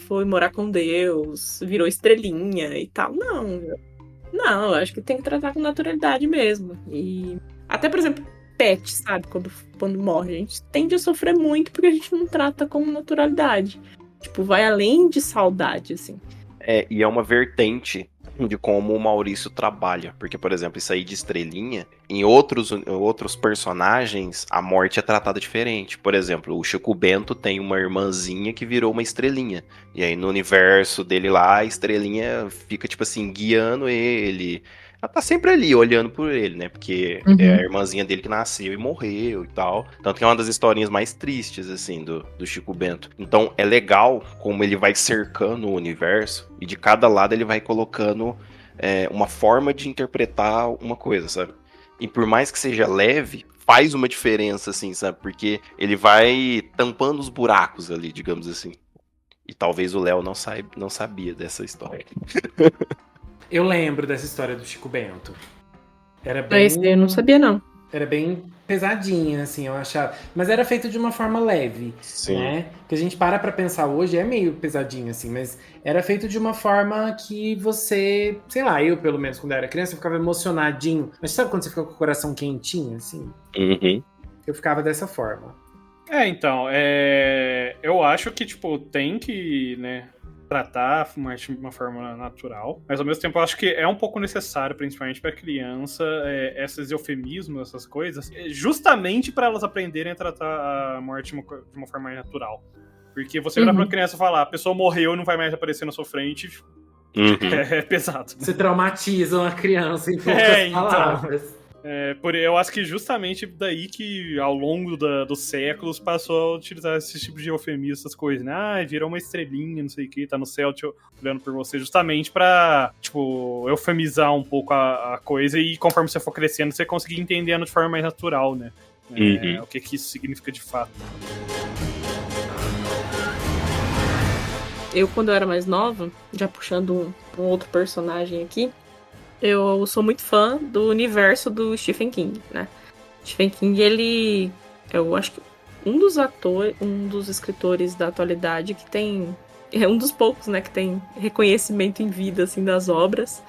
foi morar com Deus, virou estrelinha e tal. Não, eu acho que tem que tratar com naturalidade mesmo. E até, por exemplo, pet, sabe? Quando morre, a gente tende a sofrer muito porque a gente não trata com naturalidade. Tipo, vai além de saudade, assim. E é uma vertente de como o Maurício trabalha. Porque, por exemplo, isso aí de estrelinha, em outros personagens, a morte é tratada diferente. Por exemplo, o Chico Bento tem uma irmãzinha que virou uma estrelinha. E aí, no universo dele lá, a estrelinha fica, tipo assim, guiando ele. Ela tá sempre ali, olhando por ele, né? Porque é a irmãzinha dele que nasceu e morreu e tal. Tanto que é uma das historinhas mais tristes, assim, do Chico Bento. Então, é legal como ele vai cercando o universo e de cada lado ele vai colocando uma forma de interpretar uma coisa, sabe? E por mais que seja leve, faz uma diferença, assim, sabe? Porque ele vai tampando os buracos ali, digamos assim. E talvez o Léo não sabia dessa história. Eu lembro dessa história do Chico Bento. Era Mas eu não sabia, não. Era bem pesadinha, assim, eu achava. Mas era feito de uma forma leve, Sim. né? Que a gente para pra pensar hoje, é meio pesadinho, assim, mas era feito de uma forma que você... Sei lá, eu, pelo menos, quando eu era criança, eu ficava emocionadinho. Mas sabe quando você fica com o coração quentinho, assim? Uhum. Eu ficava dessa forma. Então, eu acho que, tipo, tem que, né, tratar a arte de uma forma natural, mas ao mesmo tempo eu acho que é um pouco necessário, principalmente para criança, esses eufemismos, essas coisas, justamente para elas aprenderem a tratar a morte de uma forma mais natural. Porque você virar pra uma criança e falar, a pessoa morreu e não vai mais aparecer na sua frente, é pesado. Você traumatiza uma criança em poucas palavras. Eu acho que justamente daí que ao longo dos séculos passou a utilizar esse tipo de eufemismo, essas coisas, né? Virou uma estrelinha, não sei o que, tá no céu olhando por você, justamente pra, tipo, eufemizar um pouco a coisa e conforme você for crescendo, você conseguir entendendo de forma mais natural, né? O que isso significa de fato. Eu, quando eu era mais nova, já puxando um outro personagem aqui, eu sou muito fã do universo do Stephen King, né? Stephen King, eu acho que um dos escritores da atualidade que tem, é um dos poucos, né, que tem reconhecimento em vida, assim, das obras.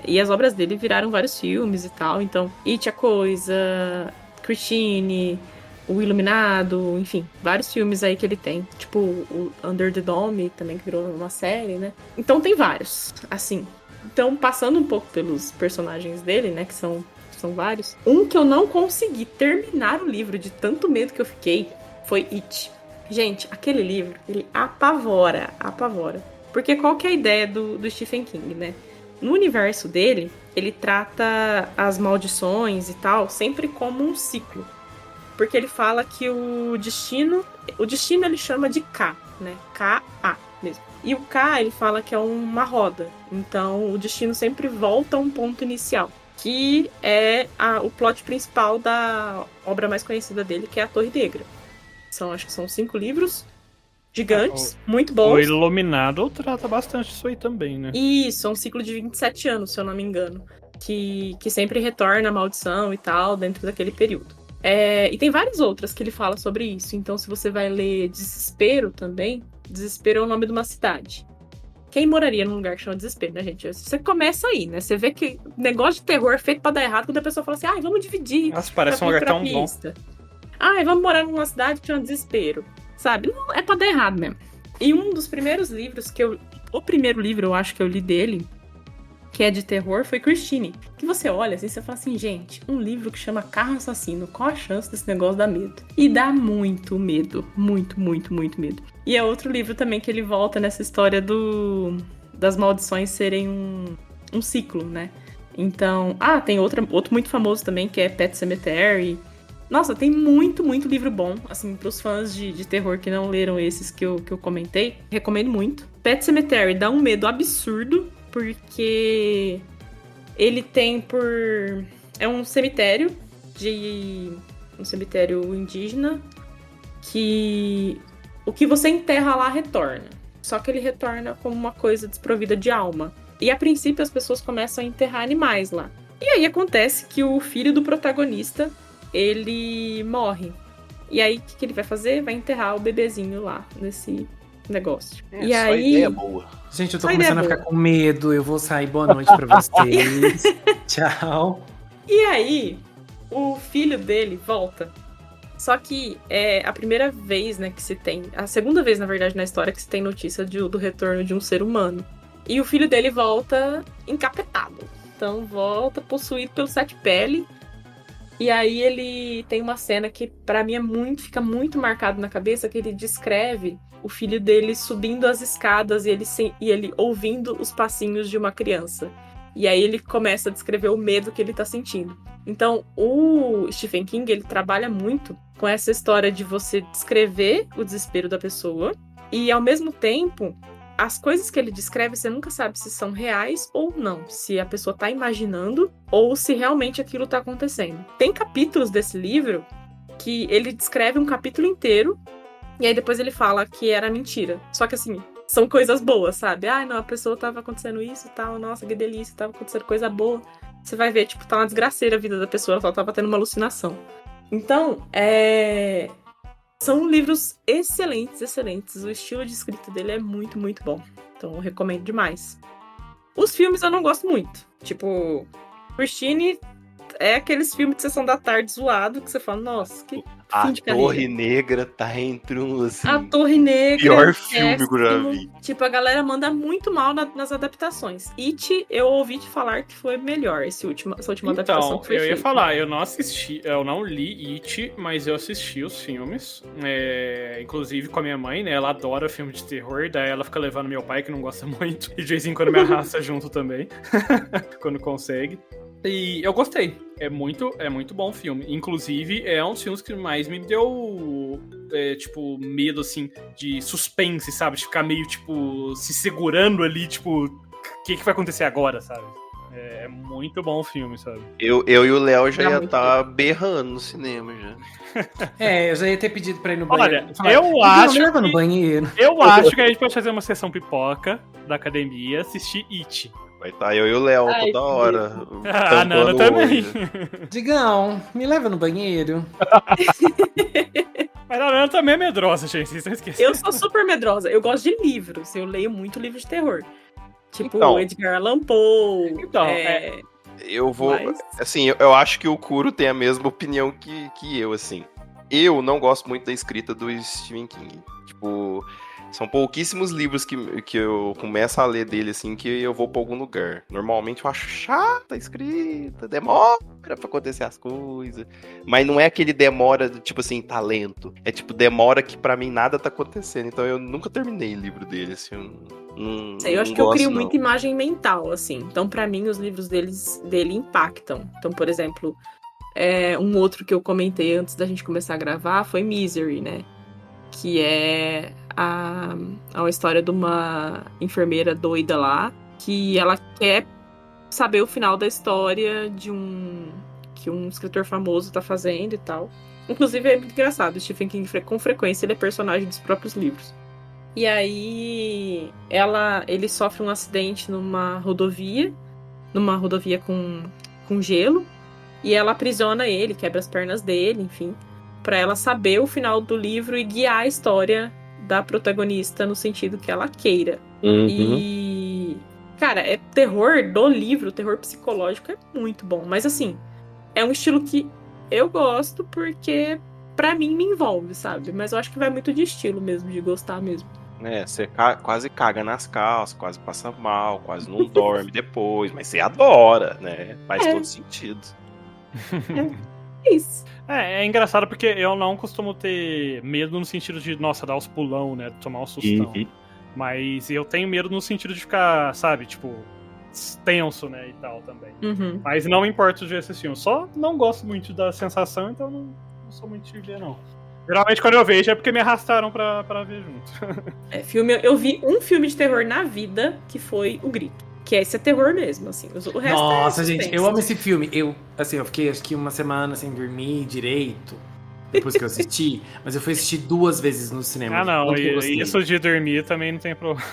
E as obras dele viraram vários filmes e tal, então, It a Coisa, Christine, O Iluminado, enfim, vários filmes aí que ele tem, tipo o Under the Dome, também que virou uma série, né? Então tem vários, assim. Então, passando um pouco pelos personagens dele, né, que são vários, um que eu não consegui terminar o livro de tanto medo que eu fiquei foi It. Gente, aquele livro, ele apavora. Porque qual que é a ideia do Stephen King, né? No universo dele, ele trata as maldições e tal sempre como um ciclo. Porque ele fala que o destino ele chama de K, né? K-A mesmo. E o K, ele fala que é uma roda. Então, o destino sempre volta a um ponto inicial. Que é o plot principal da obra mais conhecida dele, que é a Torre Negra. Acho que são 5 livros gigantes, muito bons. O Iluminado trata bastante isso aí também, né? Isso, é um ciclo de 27 anos, se eu não me engano. Que sempre retorna a maldição e tal, dentro daquele período. E tem várias outras que ele fala sobre isso. Então, se você vai ler Desespero também, Desespero é o nome de uma cidade. Quem moraria num lugar que chama Desespero, né, gente? Você começa aí, né? Você vê que negócio de terror é feito pra dar errado quando a pessoa fala assim, vamos dividir. Nossa, parece um lugar tão bom. Vamos morar numa cidade que chama Desespero. Sabe? Não, é pra dar errado mesmo. E um dos primeiros livros o primeiro livro, eu acho que eu li dele, que é de terror, foi Christine. Que você olha assim, você fala assim, gente, um livro que chama Carro Assassino, qual a chance desse negócio dar medo? E dá muito medo. Muito, muito, muito medo. E é outro livro também que ele volta nessa história das maldições serem um ciclo, né? Então, tem outro muito famoso também, que é Pet Sematary. Nossa, tem muito, muito livro bom, assim, pros fãs de terror que não leram esses que eu comentei. Recomendo muito. Pet Sematary dá um medo absurdo, porque ele tem é um cemitério um cemitério indígena que o que você enterra lá retorna. Só que ele retorna como uma coisa desprovida de alma. E a princípio as pessoas começam a enterrar animais lá. E aí acontece que o filho do protagonista, ele morre. E aí o que ele vai fazer? Vai enterrar o bebezinho lá nesse negócio. E só aí... ideia boa. Gente, eu tô começando a ficar com medo. Eu vou sair. Boa noite pra vocês. Tchau. E aí, o filho dele volta. Só que é a primeira vez, né, que se tem... A segunda vez, na verdade, na história que se tem notícia do retorno de um ser humano. E o filho dele volta encapetado. Então, volta possuído pelo Sete Pele. E aí ele tem uma cena que, pra mim, fica muito marcado na cabeça, que ele descreve o filho dele subindo as escadas e ele ouvindo os passinhos de uma criança. E aí ele começa a descrever o medo que ele tá sentindo. Então, o Stephen King, ele trabalha muito com essa história de você descrever o desespero da pessoa e, ao mesmo tempo, as coisas que ele descreve, você nunca sabe se são reais ou não. Se a pessoa tá imaginando ou se realmente aquilo tá acontecendo. Tem capítulos desse livro que ele descreve um capítulo inteiro e aí depois ele fala que era mentira. Só que assim, são coisas boas, sabe? Ai, não, a pessoa tava acontecendo isso e tal, nossa, que delícia, tava acontecendo coisa boa. Você vai ver, tipo, tá uma desgraceira a vida da pessoa, ela só tava tendo uma alucinação. Então, são livros excelentes, excelentes. O estilo de escrita dele é muito, muito bom. Então, eu recomendo demais. Os filmes eu não gosto muito. Tipo, Christine é aqueles filmes de sessão da tarde zoado que você fala, nossa, que A fim de carreira. Torre Negra tá entre uns, assim, A Torre Negra. pior filme que eu já vi. Tipo, a galera manda muito mal nas adaptações. It, eu ouvi te falar que foi melhor essa última adaptação Então, que foi eu ia feita. falar, eu não li It, mas eu assisti os filmes. Inclusive com a minha mãe, né? Ela adora filme de terror, daí ela fica levando meu pai, que não gosta muito, e de vez em quando me arrasta junto também, quando consegue. E eu gostei. É muito bom o filme. Inclusive, é um dos filmes que mais me deu, tipo, medo, assim, de suspense, sabe? De ficar meio, tipo, se segurando ali, tipo, o que vai acontecer agora, sabe? É muito bom o filme, sabe? Eu e o Léo já ia estar berrando no cinema já. Eu já ia ter pedido pra ir no banheiro. Olha, eu acho me leva no banheiro. Eu acho que a gente pode fazer uma sessão pipoca da academia, assistir It. Vai estar eu e o Léo Ai, toda hora. A Nana também. Digão, me leva no banheiro. Mas a Nana também é medrosa, gente. Vocês estão esquecendo. Eu sou super medrosa. Eu gosto de livros. Eu leio muito livro de terror. Tipo, Então. Edgar Allan Poe. Então, Eu vou. Mas- Assim, eu acho que o Kuro tem a mesma opinião que eu, assim. Eu não gosto muito da escrita do Stephen King. Tipo, são pouquíssimos livros que eu começo a ler dele, assim, que eu vou pra algum lugar. Normalmente eu acho chata a escrita, demora pra acontecer as coisas. Mas não é aquele demora, tipo assim, talento. É tipo, demora que pra mim nada tá acontecendo. Então eu nunca terminei o livro dele, assim. Eu acho que eu crio muita imagem mental, assim. Então, pra mim, os livros dele impactam. Então, por exemplo, um outro que eu comentei antes da gente começar a gravar foi Misery, né? Que é a história de uma enfermeira doida lá, que ela quer saber o final da história que um escritor famoso tá fazendo e tal. Inclusive, é muito engraçado. Stephen King, com frequência, ele é personagem dos próprios livros. E aí, ele sofre um acidente numa rodovia com gelo, e ela aprisiona ele, quebra as pernas dele, enfim, pra ela saber o final do livro e guiar a história da protagonista no sentido que ela queira. E, cara, terror do livro, terror psicológico é muito bom, mas assim, é um estilo que eu gosto porque pra mim me envolve, sabe? Mas eu acho que vai muito de estilo mesmo, de gostar mesmo. Você quase caga nas calças, quase passa mal, quase não dorme depois, mas você adora, né? Faz todo sentido. É isso. É engraçado porque eu não costumo ter medo no sentido de, nossa, dar os pulão, né? Tomar um sustão. Mas eu tenho medo no sentido de ficar, sabe, tipo, tenso, né? E tal também. Uhum. Mas não me importa de assistir. Eu só não gosto muito da sensação, então não sou muito de ver, não. Geralmente quando eu vejo é porque me arrastaram pra ver junto. Eu vi um filme de terror na vida que foi O Grito. Que esse é terror mesmo, assim. O resto Nossa, é gente, suspense. eu amo esse filme. Eu fiquei acho que uma semana sem dormir direito depois que eu assisti, mas eu fui assistir 2 vezes no cinema. Ah, não, Tanto que eu gostei. isso de dormir também não tem problema.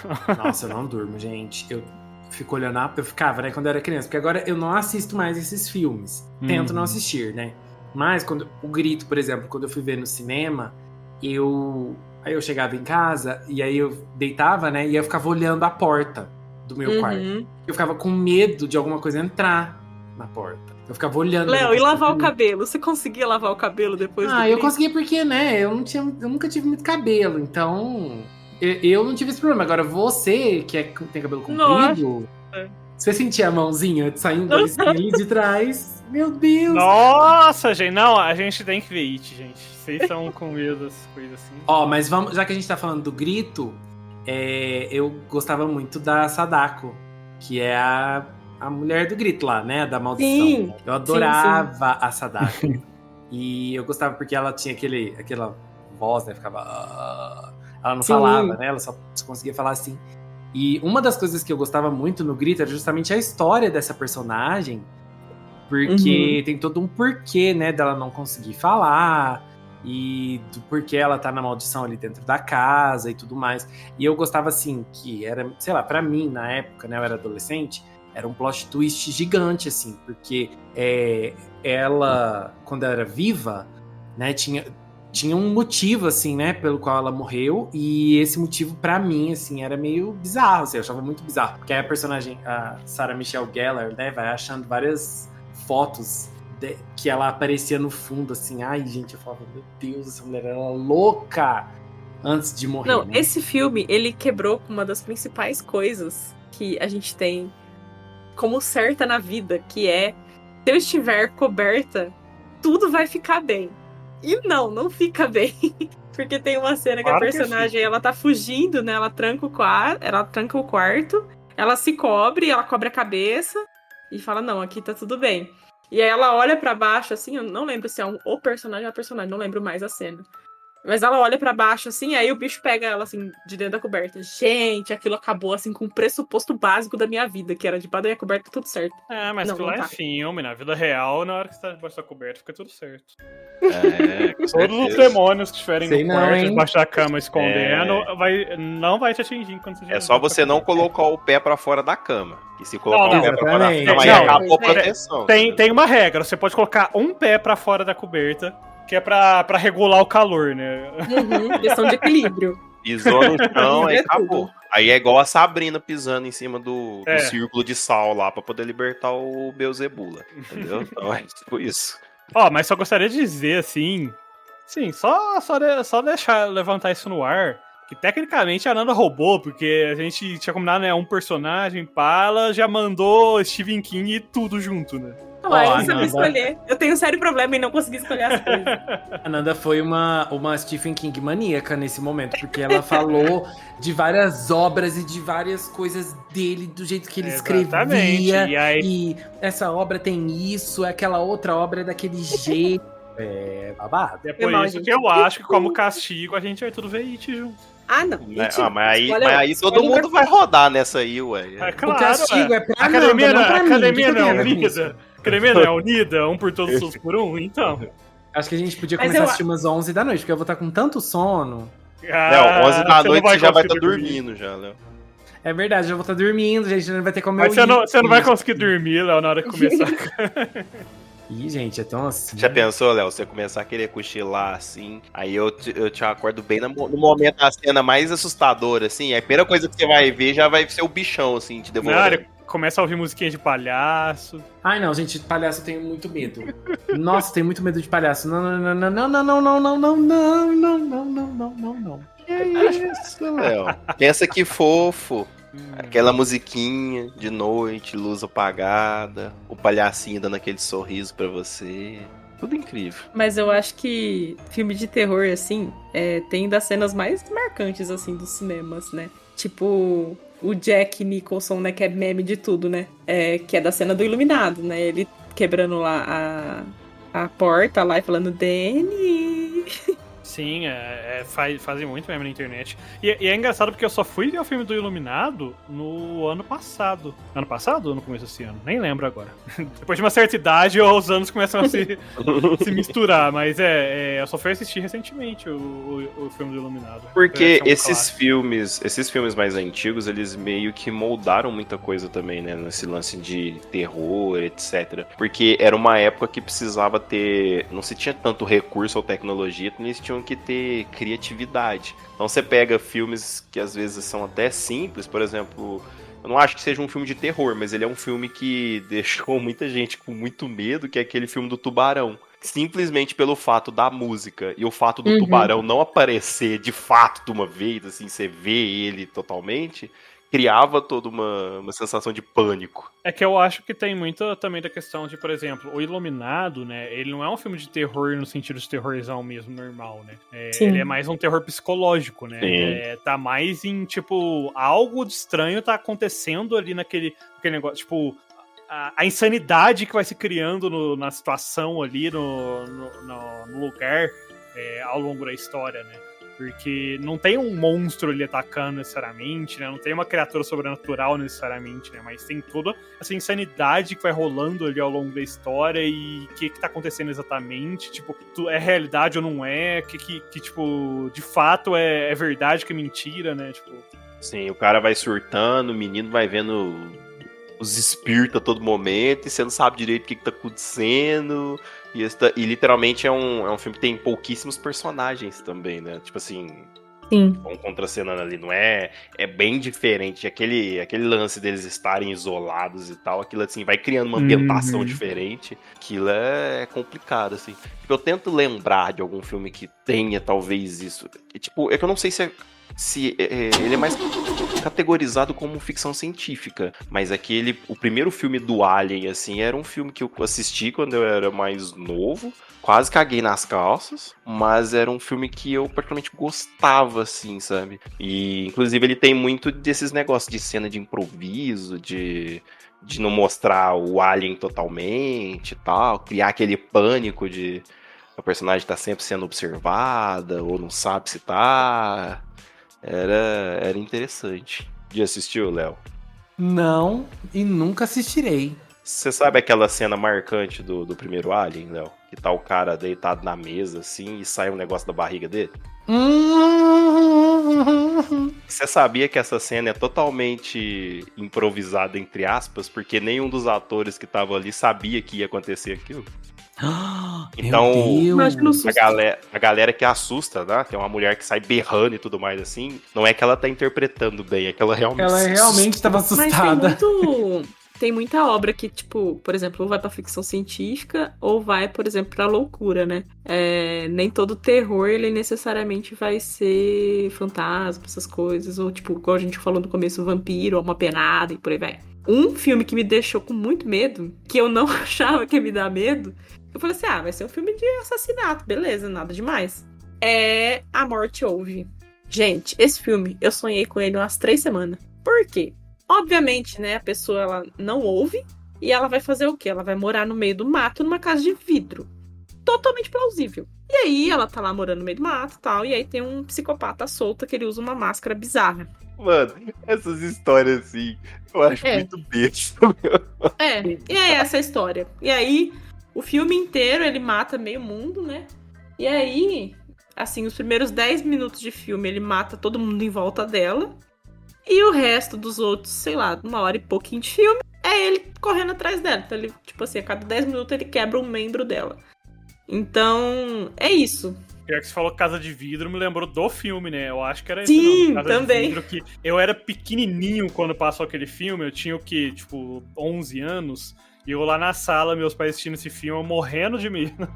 Nossa, eu não durmo, gente. Eu fico olhando, eu ficava, né, quando eu era criança, porque agora eu não assisto mais esses filmes. Tento não assistir, né? Mas quando o Grito, por exemplo, quando eu fui ver no cinema, aí eu chegava em casa e aí eu deitava, né, e eu ficava olhando a porta do meu quarto. Eu ficava com medo de alguma coisa entrar na porta. Eu ficava olhando. Léo, e lavar o cabelo? Você conseguia lavar o cabelo depois do eu Grito? conseguia porque, né, eu nunca tive muito cabelo, então eu não tive esse problema. Agora, você, que tem cabelo comprido, você sentia a mãozinha saindo ali de trás? Meu Deus! Nossa, gente, não, a gente tem que ver It, gente. Vocês estão com medo das coisas assim. Mas vamos, já que a gente tá falando do Grito, eu gostava muito da Sadako, que é a mulher do Grito lá, né? Da maldição. Sim, eu adorava a Sadako. E eu gostava porque ela tinha aquela voz, né? Ficava. Ela não falava, né? Ela só conseguia falar assim. E uma das coisas que eu gostava muito no Grito era justamente a história dessa personagem, porque tem todo um porquê, né, dela não conseguir falar, e do porquê ela tá na maldição ali dentro da casa e tudo mais. E eu gostava, assim, que era, sei lá, pra mim, na época, né, eu era adolescente, era um plot twist gigante, assim, porque ela, quando ela era viva, né, tinha um motivo, assim, né, pelo qual ela morreu, e esse motivo, pra mim, assim, era meio bizarro, assim, eu achava muito bizarro, porque aí a personagem, a Sarah Michelle Gellar, né, vai achando várias fotos que ela aparecia no fundo, assim, ai, gente, eu falava, meu Deus, essa mulher era louca antes de morrer. Não, né? esse filme, ele quebrou com uma das principais coisas que a gente tem como certa na vida, que é, se eu estiver coberta, tudo vai ficar bem. E não fica bem. Porque tem uma cena que a personagem, ela tá fugindo, né? Ela tranca o quarto, ela se cobre, ela cobre a cabeça e fala, não, aqui tá tudo bem. E aí ela olha pra baixo, assim, eu não lembro se é o personagem ou a personagem, não lembro mais a cena. Mas ela olha pra baixo, assim, aí o bicho pega ela, assim, de dentro da coberta. Gente, aquilo acabou, assim, com o pressuposto básico da minha vida, que era debaixo da minha coberta, tudo certo. Mas aquilo lá é tá. filme, na vida real, na hora que você tá debaixo da coberta, fica tudo certo. Com Todos os certeza. demônios que estiverem Sei no não, quarto, hein? debaixo da cama, escondendo, não vai te atingir quando você É só você não colocar o pé pra fora da cama. E se colocar Não, o pé pra fora da exatamente. cama, aí Não, acabou a pois é. proteção. Tem uma regra, você pode colocar um pé pra fora da coberta, que é pra regular o calor, né? Questão de equilíbrio. Pisou no chão, aí É acabou. tudo. Aí é igual a Sabrina pisando em cima do É. círculo de sal lá pra poder libertar o Beelzebula. Entendeu? Então é tipo isso. Ó, mas só gostaria de dizer, assim... Sim, só levantar isso no ar, que tecnicamente a Nanda roubou, porque a gente tinha combinado, né, um personagem, ela já mandou Stephen King e tudo junto, né? Não, aí eu Nanda. sabia escolher. Eu tenho um sério problema em não conseguir escolher as coisas. A Nanda foi uma Stephen King maníaca nesse momento, porque ela falou de várias obras e de várias coisas dele, do jeito que ele Exatamente. escrevia. E aí- E essa obra tem isso, aquela outra obra é daquele jeito. É babado. É por mal, isso gente. que eu acho que, como castigo, a gente vai tudo ver It junto. Ah, não. Mas aí todo mundo vai rodar nessa aí, ué. É O claro, castigo é pra a academia, Nanda, não pra mim. academia O que não tem é a ver com isso? unida. A academia não é unida, um por todos, todos por um, então. Acho que a gente podia Mas começar eu a assistir umas 11 da noite, porque eu vou estar com tanto sono. Léo, 11 da você noite não você já vai estar conseguir dormir. dormindo já, Léo. É verdade, eu já vou estar dormindo, gente, não vai ter como Mas eu você não vai conseguir dormir, Léo, na hora que começar. Ih, gente, é tão assim. Já pensou, Léo? Você começar a querer cochilar assim, aí eu te acordo bem no momento da cena mais assustadora, assim. A primeira coisa que você vai ver já vai ser o bichão, assim, te Na devorando. hora começa a ouvir musiquinha de palhaço. Ai, não, gente, palhaço eu tenho muito medo. Nossa, tenho muito medo de palhaço. Não, não, não, não, não, não, não, não, não, não, não, não, não, não, não, não. Que isso, Léo? Pensa que fofo. Aquela musiquinha de noite, luz apagada, o palhacinho dando aquele sorriso pra você. Tudo incrível. Mas eu acho que filme de terror, assim, tem das cenas mais marcantes, assim, dos cinemas, né? Tipo, o Jack Nicholson, né, que é meme de tudo, né? Que é da cena do Iluminado, né? Ele quebrando lá a porta lá e falando, Danny... Sim, fazem muito mesmo na internet. E é engraçado porque eu só fui ver o filme do Iluminado no ano passado. Ano passado ou no começo desse ano? Nem lembro agora. Depois de uma certa idade, os anos começam a se misturar. Mas eu só fui assistir recentemente o filme do Iluminado. Porque É um esses filmes mais antigos, eles meio que moldaram muita coisa também, né? Nesse lance de terror, etc. Porque era uma época que precisava ter... Não se tinha tanto recurso ou tecnologia, eles tinham que ter criatividade. Então você pega filmes que às vezes são até simples, por exemplo... Eu não acho que seja um filme de terror, mas ele é um filme que deixou muita gente com muito medo, que é aquele filme do Tubarão. Simplesmente pelo fato da música e o fato do tubarão não aparecer de fato de uma vez, assim, você vê ele totalmente, criava toda uma sensação de pânico. É que eu acho que tem muito também da questão de, por exemplo, o Iluminado, né? Ele não é um filme de terror no sentido de terrorzão mesmo, normal, né? Ele é mais um terror psicológico, né? Tá mais em, tipo, algo de estranho tá acontecendo ali naquele negócio, tipo... A insanidade que vai se criando na situação ali, no lugar, ao longo da história, né? Porque não tem um monstro ali atacando necessariamente, né? Não tem uma criatura sobrenatural necessariamente, né? Mas tem toda essa insanidade que vai rolando ali ao longo da história e o que tá acontecendo exatamente. Tipo, é realidade ou não é? Que tipo, de fato é verdade, que é mentira, né? Tipo... Sim, o cara vai surtando, o menino vai vendo os espíritos a todo momento e você não sabe direito o que tá acontecendo. E literalmente é um filme que tem pouquíssimos personagens também, né? Tipo assim, Sim. vão contracenando ali, não é? É bem diferente. Aquele lance deles estarem isolados e tal, aquilo assim, vai criando uma ambientação diferente. Aquilo é complicado, assim. Tipo, eu tento lembrar de algum filme que tenha talvez isso. Tipo, é que eu não sei se ele é mais categorizado como ficção científica, mas o primeiro filme do Alien, assim, era um filme que eu assisti quando eu era mais novo, quase caguei nas calças, mas era um filme que eu particularmente gostava, assim, sabe? E, inclusive, ele tem muito desses negócios de cena de improviso, de não mostrar o Alien totalmente e tal, criar aquele pânico de a personagem tá sempre sendo observada, ou não sabe se tá... Era interessante. Já assistiu, Léo? Não, e nunca assistirei. Você sabe aquela cena marcante do primeiro Alien, Léo? Que tá o cara deitado na mesa, assim, e sai um negócio da barriga dele? Você sabia que essa cena é totalmente improvisada, entre aspas, porque nenhum dos atores que estavam ali sabia que ia acontecer aquilo? Então, a galera que assusta, né? Tem uma mulher que sai berrando e tudo mais assim. Não é que ela tá interpretando bem, é que ela realmente estava assustada. Mas tem muita obra que, tipo, por exemplo, ou vai pra ficção científica ou vai, por exemplo, pra loucura, né? Nem todo terror, ele necessariamente vai ser fantasma, essas coisas. Ou, tipo, igual a gente falou no começo, vampiro, ou uma penada e por aí vai. Um filme que me deixou com muito medo, que eu não achava que ia me dar medo, eu falei assim, vai ser um filme de assassinato, beleza, nada demais. É A Morte Ouve. Gente, esse filme, eu sonhei com ele umas 3 semanas. Por quê? Obviamente, né, a pessoa, ela não ouve, e ela vai fazer o quê? Ela vai morar no meio do mato, numa casa de vidro. Totalmente plausível. E aí, ela tá lá morando no meio do mato e tal, e aí tem um psicopata solto que ele usa uma máscara bizarra. Mano, essas histórias assim, eu acho muito besta, meu. E é essa a história. E aí, o filme inteiro, ele mata meio mundo, né? E aí, assim, os primeiros 10 minutos de filme, ele mata todo mundo em volta dela. E o resto dos outros, sei lá, 1h e pouquinho de filme, é ele correndo atrás dela. Então, ele, tipo assim, a cada 10 minutos ele quebra um membro dela. Então, é isso. Pior que você falou Casa de Vidro, me lembrou do filme, né? Eu acho que era esse Sim, nome, Casa também. de Vidro, que eu era pequenininho quando passou aquele filme, eu tinha o quê? Tipo, 11 anos, e eu lá na sala, meus pais assistindo esse filme, eu morrendo de medo.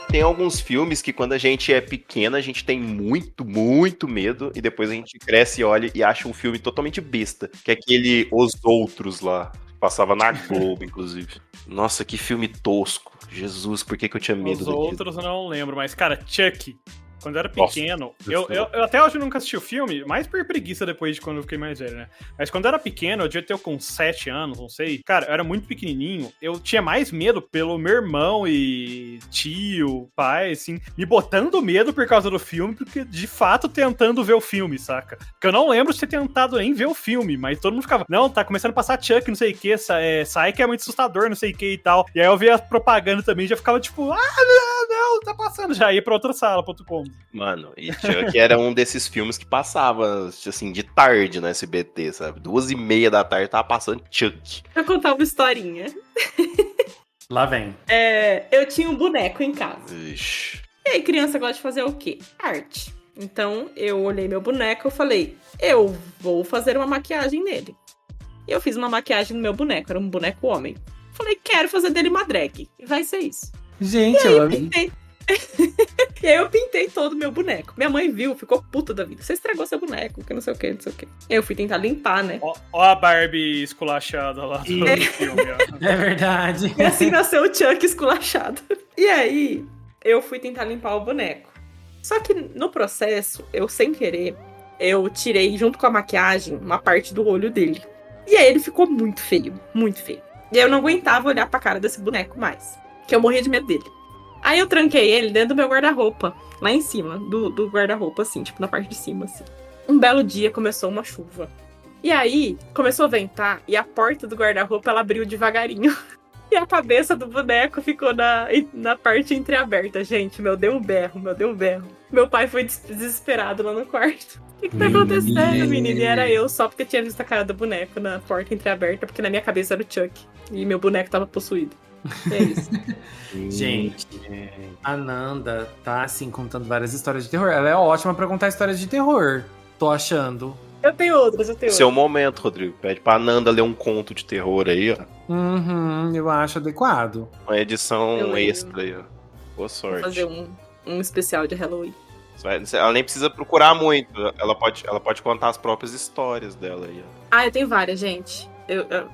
Tem alguns filmes que quando a gente é pequeno, a gente tem muito, muito medo, e depois a gente cresce e olha e acha um filme totalmente besta, que é aquele Os Outros lá. Passava na Globo, inclusive. Nossa, que filme tosco. Jesus, por que eu tinha medo daquilo? Os outros eu não lembro, mas, cara, Chuck, quando eu era pequeno, eu até hoje nunca assisti o filme, mais por preguiça depois de quando eu fiquei mais velho, né? Mas quando eu era pequeno, eu devia ter com 7 anos, não sei. Cara, eu era muito pequenininho, eu tinha mais medo pelo meu irmão e tio, pai, assim, me botando medo por causa do filme, porque de fato tentando ver o filme, saca? Porque eu não lembro de ter tentado nem ver o filme, mas todo mundo ficava, não, tá começando a passar Chuck, não sei o que, sai que é muito assustador, não sei o que e tal. E aí eu via a propaganda também, já ficava tipo, não, tá passando, já ia pra outra sala, pra outro cômodo. Mano, e Chuck era um desses filmes que passava, assim, de tarde no SBT, sabe? 2h30 da tarde tava passando Chuck. Vou contar uma historinha. Lá vem. Eu tinha um boneco em casa. Ixi. E aí, criança gosta de fazer o quê? Arte. Então, eu olhei meu boneco e falei, eu vou fazer uma maquiagem nele. E eu fiz uma maquiagem no meu boneco, era um boneco homem. Falei, quero fazer dele uma drag. E vai ser isso. Gente, eu amei. E aí eu pintei todo o meu boneco. Minha mãe viu, ficou puta da vida. Você estragou seu boneco, que não sei o que, não sei o que. Eu fui tentar limpar, né? Ó a Barbie esculachada lá do filme, ó. É verdade. E assim nasceu o Chuck esculachado. E aí, eu fui tentar limpar o boneco. Só que no processo, eu sem querer, eu tirei junto com a maquiagem uma parte do olho dele. E aí ele ficou muito feio, muito feio. E aí eu não aguentava olhar pra cara desse boneco mais. Que eu morria de medo dele. Aí eu tranquei ele dentro do meu guarda-roupa, lá em cima, do guarda-roupa, assim, tipo, na parte de cima, assim. Um belo dia começou uma chuva. E aí, começou a ventar, e a porta do guarda-roupa, ela abriu devagarinho. E a cabeça do boneco ficou na parte entreaberta. Gente, deu um berro. Meu pai foi desesperado lá no quarto. O que tá acontecendo, menina? E era eu, só porque tinha visto a cara do boneco na porta entreaberta, porque na minha cabeça era o Chuck. E meu boneco tava possuído. É isso. Gente, a Nanda tá, assim, contando várias histórias de terror. Ela é ótima pra contar histórias de terror, tô achando. Eu tenho outras. Seu momento, Rodrigo. Pede pra Nanda ler um conto de terror aí, ó. Eu acho adequado. Uma edição extra aí, ó. Boa sorte. Vou fazer um especial de Halloween. Ela nem precisa procurar muito. Ela pode contar as próprias histórias dela aí, ó. Ah, eu tenho várias, gente.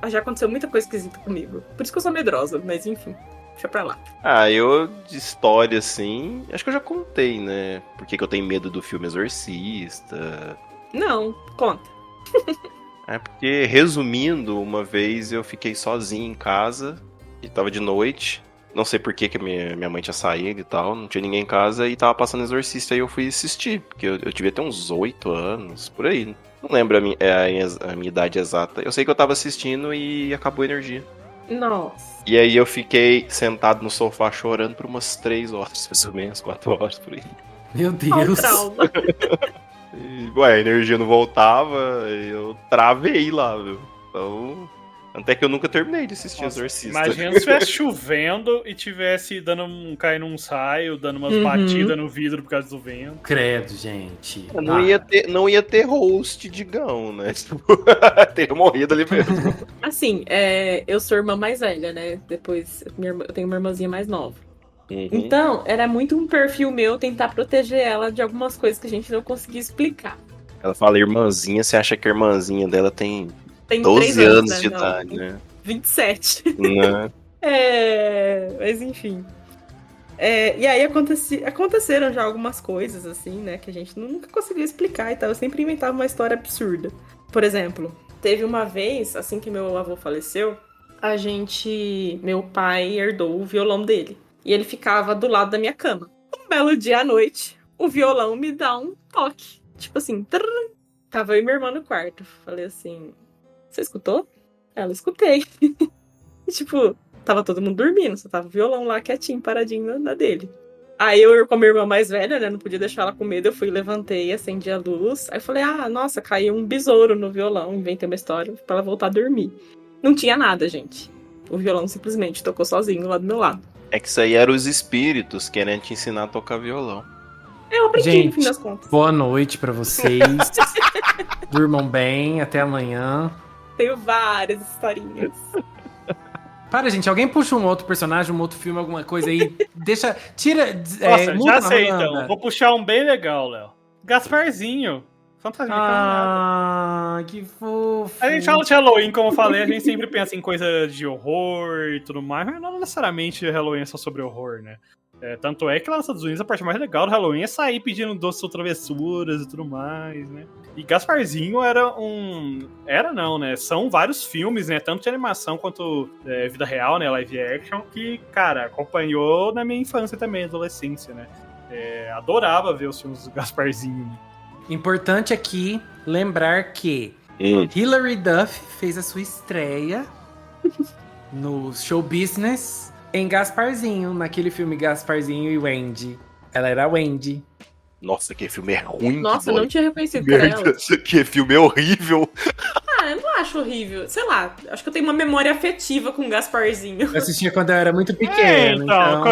Já aconteceu muita coisa esquisita comigo. Por isso que eu sou medrosa, mas enfim. Deixa pra lá. Eu, de história, assim, acho que eu já contei, né? Por que eu tenho medo do filme Exorcista. Não, conta. Porque, resumindo, uma vez eu fiquei sozinho em casa e tava de noite. Não sei por que minha mãe tinha saído e tal, não tinha ninguém em casa e tava passando Exorcista. Aí eu fui assistir, porque eu devia ter uns 8 anos, por aí. Não lembro a minha idade exata. Eu sei que eu tava assistindo e acabou a energia. Nossa. E aí eu fiquei sentado no sofá chorando por umas 3 horas, mais ou menos, 4 horas por aí. Meu Deus. Trauma. A energia não voltava, eu travei lá, viu? Então, até que eu nunca terminei de assistir Exorcista. Imagina se estivesse chovendo e tivesse caindo um raio, dando umas batidas no vidro por causa do vento. Credo, gente. Não ia ter host de Gão, né? Teria morrido ali mesmo. Assim, eu sou irmã mais velha, né? Depois, eu tenho uma irmãzinha mais nova. Então, era muito um perfil meu tentar proteger ela de algumas coisas que a gente não conseguia explicar. Ela fala irmãzinha, você acha que a irmãzinha dela tem 12 12 anos de idade, né? 27. Né? Mas enfim. E aí aconteceram já algumas coisas, assim, né? Que a gente nunca conseguia explicar e tal. Eu sempre inventava uma história absurda. Por exemplo, teve uma vez, assim que meu avô faleceu, meu pai herdou o violão dele. E ele ficava do lado da minha cama. Um belo dia à noite, o violão me dá um toque. Tipo assim, trrr. Tava eu e minha irmã no quarto. Falei assim, você escutou? Ela, escutei. E tipo, tava todo mundo dormindo, só tava o violão lá quietinho, paradinho na dele. Aí eu, com a minha irmã mais velha, né, não podia deixar ela com medo, eu fui, levantei, acendi a luz. Aí eu falei, nossa, caiu um besouro no violão, inventei uma história pra ela voltar a dormir. Não tinha nada, gente. O violão simplesmente tocou sozinho lá do meu lado. É que isso aí eram os espíritos querendo te ensinar a tocar violão. Eu aprendi, gente, no fim das contas. Boa noite pra vocês. Durmam bem, até amanhã. Tenho várias historinhas. Para, gente, alguém puxa um outro personagem, um outro filme, alguma coisa aí. Tira. Nossa, já sei Rolanda. então. Vou puxar um bem legal, Léo. Gasparzinho. Fantasma de Caminhada. Que fofo. A gente fala de Halloween, como eu falei, a gente sempre pensa em coisa de horror e tudo mais, mas não necessariamente Halloween é só sobre horror, né? Tanto é que lá nos Estados Unidos a parte mais legal do Halloween é sair pedindo doces ou travessuras e tudo mais, né? E Gasparzinho são vários filmes, né? Tanto de animação quanto vida real, né? Live action, que, cara, acompanhou na minha infância também, adolescência, né? Adorava ver os filmes do Gasparzinho, né? Importante aqui lembrar que Hilary Duff fez a sua estreia no show business em Gasparzinho, naquele filme Gasparzinho e Wendy. Ela era a Wendy. Nossa, que filme é ruim. Nossa, eu não tinha reconhecido que era ela. Que filme é horrível. Eu não acho horrível. Sei lá, acho que eu tenho uma memória afetiva com o Gasparzinho. Eu assistia quando eu era muito pequeno. Então,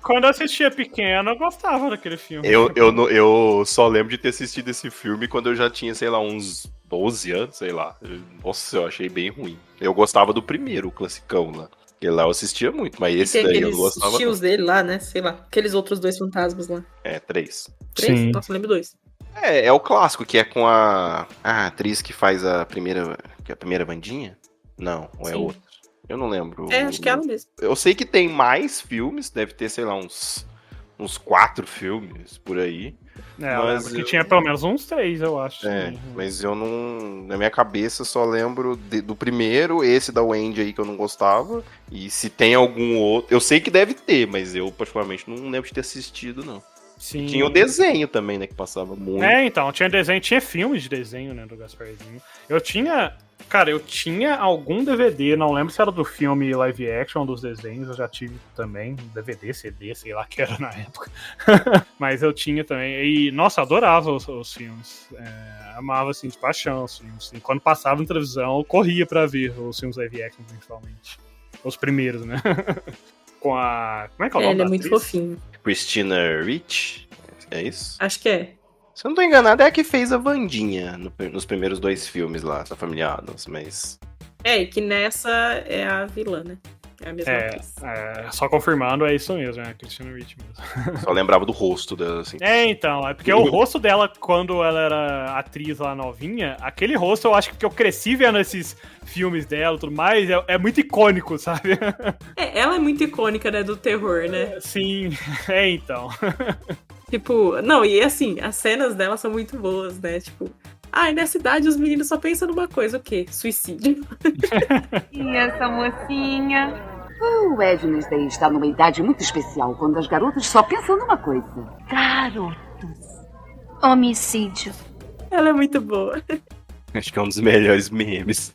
quando eu assistia pequeno, eu gostava daquele filme. Eu só lembro de ter assistido esse filme quando eu já tinha, sei lá, uns 12 anos, sei lá. Nossa, eu achei bem ruim. Eu gostava do primeiro, o classicão lá. Porque lá eu assistia muito, mas esse daí eu não gostava. Os tios dele lá, né? Sei lá. Aqueles outros 2 fantasmas lá. 3. 3? Sim. Nossa, eu lembro 2. É o clássico, que é com a atriz que faz a primeira Wandinha? Não, ou é Sim. outra? Eu não lembro. Acho que é ela mesmo. Eu sei que tem mais filmes, deve ter, sei lá, uns uns 4 filmes por aí. Eu lembro que tinha pelo menos uns 3, eu acho. Mas eu não... Na minha cabeça só lembro do primeiro, esse da Wendy aí que eu não gostava. E se tem algum outro... Eu sei que deve ter, mas eu particularmente não lembro de ter assistido, não. Sim. Tinha o desenho também, né, que passava muito. Então, tinha desenho, tinha filmes de desenho, né, do Gasparzinho. Eu tinha algum DVD, não lembro se era do filme live action dos desenhos, eu já tive também, DVD, CD, sei lá que era na época. Mas eu tinha também, e, nossa, eu adorava os filmes. Amava, assim, de paixão os filmes. Assim. Quando passava na televisão, eu corria pra ver os filmes live action, principalmente. Os primeiros, né? Com a... Como é que é o nome ele da é muito atriz? fofinho. Christina Ricci, é isso? Acho que é. Se eu não tô enganado, é a que fez a Wandinha nos primeiros 2 filmes lá, da família Addams, mas... E que nessa é a vilã, né? É a mesma atriz. Só confirmando, é isso mesmo, é a Christina Ricci mesmo. Só lembrava do rosto dela, assim. Então, é porque o rosto dela, quando ela era atriz lá novinha, aquele rosto eu acho que eu cresci vendo esses filmes dela e tudo mais, é muito icônico, sabe? Ela é muito icônica, né, do terror, né? Sim, então. Tipo, não, e assim, as cenas dela são muito boas, né? Tipo, nessa idade os meninos só pensam numa coisa, o quê? Suicídio. E essa mocinha? O Wednesday está numa idade muito especial, quando as garotas só pensam numa coisa. Garotos. Homicídio. Ela é muito boa. Acho que é um dos melhores memes.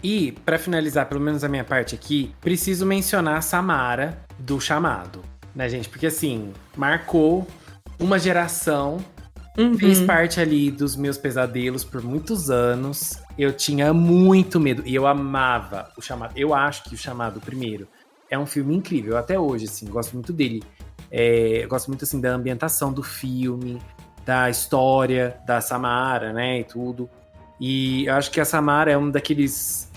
E, pra finalizar, pelo menos a minha parte aqui, preciso mencionar a Samara do Chamado, né, gente? Porque, assim, marcou uma geração, fez parte ali dos meus pesadelos por muitos anos. Eu tinha muito medo e eu amava o Chamado. Eu acho que o Chamado, primeiro, é um filme incrível, até hoje, assim, gosto muito dele. Eu gosto muito, assim, da ambientação do filme, da história da Samara, né, e tudo. E eu acho que a Samara é um daqueles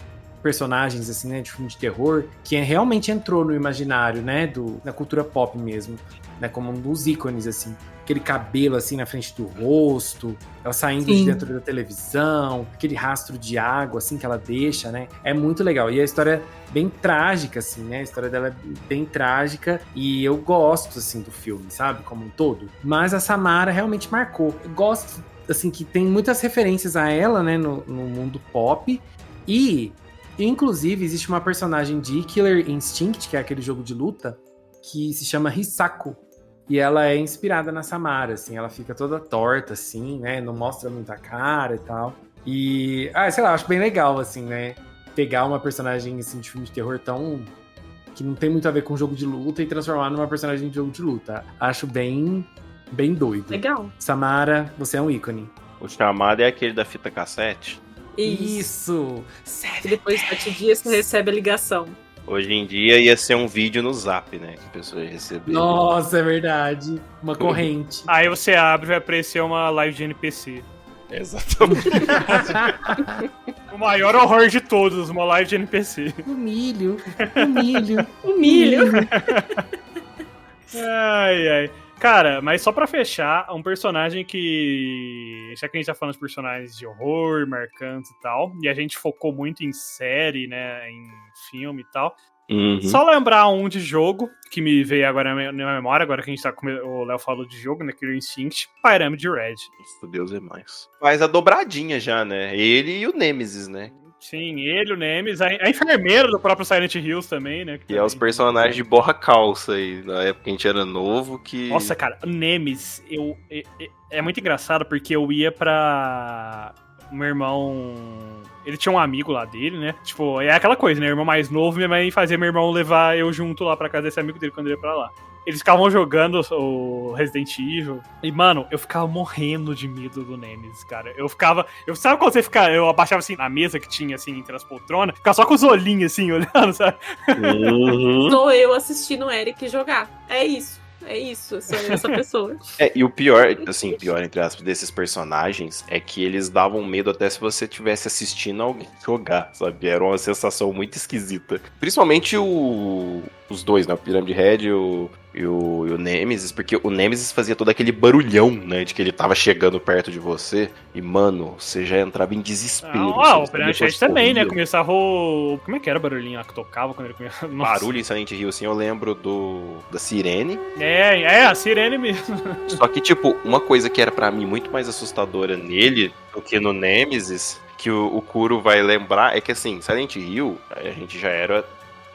personagens, assim, né, de filme de terror, que realmente entrou no imaginário, né, da cultura pop mesmo, né, como um dos ícones, assim. Aquele cabelo, assim, na frente do rosto, ela saindo de dentro da televisão, aquele rastro de água, assim, que ela deixa, né, é muito legal. E a história é bem trágica, assim, né, a história dela é bem trágica, e eu gosto, assim, do filme, sabe, como um todo. Mas a Samara realmente marcou. Eu gosto, assim, que tem muitas referências a ela, né, no mundo pop, e inclusive existe uma personagem de Killer Instinct, que é aquele jogo de luta, que se chama Hisako, e ela é inspirada na Samara, assim, ela fica toda torta, assim, né, não mostra muita cara e tal, e, sei lá, acho bem legal, assim, né, pegar uma personagem, assim, de filme de terror que não tem muito a ver com jogo de luta e transformar numa personagem de jogo de luta, acho bem doido. Legal. Samara, você é um ícone. O Chamado é aquele da fita cassete? Isso! E depois de 7 dias você recebe a ligação. Hoje em dia ia ser um vídeo no Zap, né? Que a pessoa ia receber. Nossa, é verdade. Uma corrente. Aí você abre e vai aparecer uma live de NPC. Exatamente. O maior horror de todos, uma live de NPC. O milho. Ai. Cara, mas só pra fechar, um personagem que... Já que a gente tá falando de personagens de horror, marcantes e tal, e a gente focou muito em série, né, em filme e tal. Só lembrar um de jogo, que me veio agora na memória, agora que a gente tá com... O Léo falou de jogo, né, Killer Instinct, Pyramid Red. Nossa, Deus é mais. Faz a dobradinha já, né? Ele e o Nemesis, né? Sim, ele, o Nemesis, a enfermeira do próprio Silent Hills também, né? Que é os personagens de borra calça aí, na época que a gente era novo, que... Nossa, cara, o Nemesis, é muito engraçado porque eu ia pra... O meu irmão... Ele tinha um amigo lá dele, né? Tipo, é aquela coisa, né? Irmão mais novo, minha mãe fazia meu irmão levar eu junto lá pra casa desse amigo dele quando ele ia pra lá. Eles ficavam jogando o Resident Evil. E, mano, eu ficava morrendo de medo do Nemesis, cara. Sabe quando você fica... Eu abaixava, assim, na mesa que tinha, assim, entre as poltronas. Ficava só com os olhinhos, assim, olhando, sabe? Sou eu assistindo o Eric jogar. É isso. Eu sou essa pessoa. E o pior, assim, pior entre aspas, desses personagens é que eles davam medo até se você estivesse assistindo alguém jogar, sabe? Era uma sensação muito esquisita. Principalmente o os dois, né? O Pyramid Head e o Nemesis, porque o Nemesis fazia todo aquele barulhão, né? De que ele tava chegando perto de você. E, mano, você já entrava em desespero. O Pyramid Head também, né? Começava o... Como é que era o barulhinho lá que tocava quando ele começava? Barulho em Silent Hill, assim, eu lembro da sirene. A sirene mesmo. Só que, tipo, uma coisa que era pra mim muito mais assustadora nele do que no Nemesis, que o Kuro vai lembrar, é que, assim, Silent Hill, a gente já era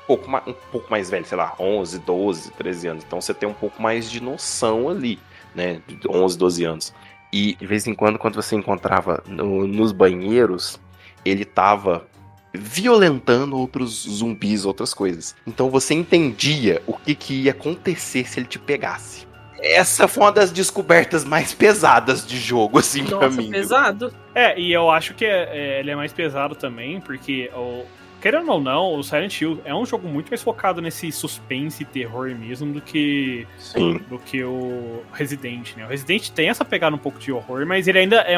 um pouco mais velho, sei lá, 11, 12, 13 anos. Então você tem um pouco mais de noção ali, né? De 11, 12 anos. E de vez em quando você encontrava nos banheiros, ele tava violentando outros zumbis, outras coisas. Então você entendia o que ia acontecer se ele te pegasse. Essa foi uma das descobertas mais pesadas de jogo, assim, pra mim. Nossa, pesado. E eu acho que ele é mais pesado também, porque... Querendo ou não, o Silent Hill é um jogo muito mais focado nesse suspense e terror mesmo do que o Resident, né? O Resident tem essa pegada um pouco de horror, mas ele ainda é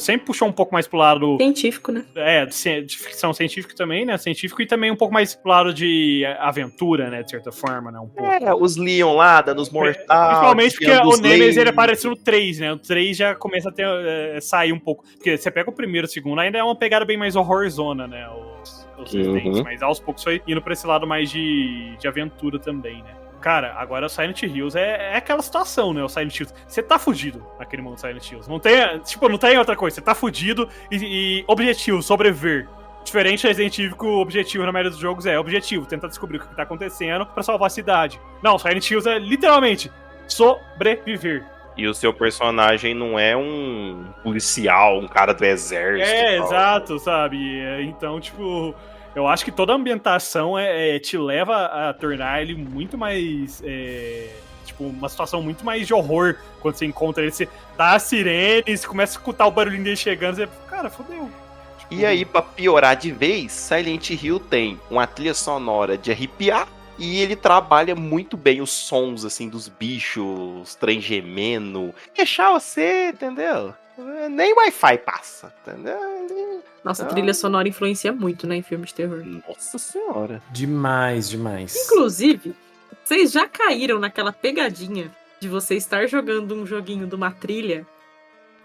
sempre puxou um pouco mais pro lado... Científico, né? De ficção científica também, né? Científico e também um pouco mais pro lado de aventura, né? De certa forma, né? Um pouco. Os Leon lá, danos mortais... Principalmente porque o Nemesis, ele aparece no 3, né? O 3 já começa a sair um pouco. Porque você pega o primeiro e o segundo, ainda é uma pegada bem mais horrorzona, né? Os Residentes, mas aos poucos foi indo pra esse lado mais de aventura também, né? Cara, agora o Silent Hills é aquela situação, né? O Silent Hills. Você tá fudido naquele mundo Silent Hills. Não tem outra coisa. Você tá fudido e objetivo, sobreviver. Diferente do Resident Evil, o objetivo na maioria dos jogos é objetivo, tentar descobrir o que tá acontecendo pra salvar a cidade. Não, Silent Hills é literalmente sobreviver. E o seu personagem não é um policial, um cara do exército. Exato, sabe? Então, eu acho que toda a ambientação te leva a tornar ele muito mais... uma situação muito mais de horror quando você encontra ele. Você dá a sirene, você começa a escutar o barulhinho dele chegando, você... Cara, fodeu. E aí, pra piorar de vez, Silent Hill tem uma trilha sonora de arrepiar. E ele trabalha muito bem os sons, assim, dos bichos, os trem gemendo. Deixar você, entendeu? Nem Wi-Fi passa, entendeu? Nossa, a trilha sonora influencia muito, né, em filmes de terror. Nossa senhora. Demais. Inclusive, vocês já caíram naquela pegadinha de você estar jogando um joguinho de uma trilha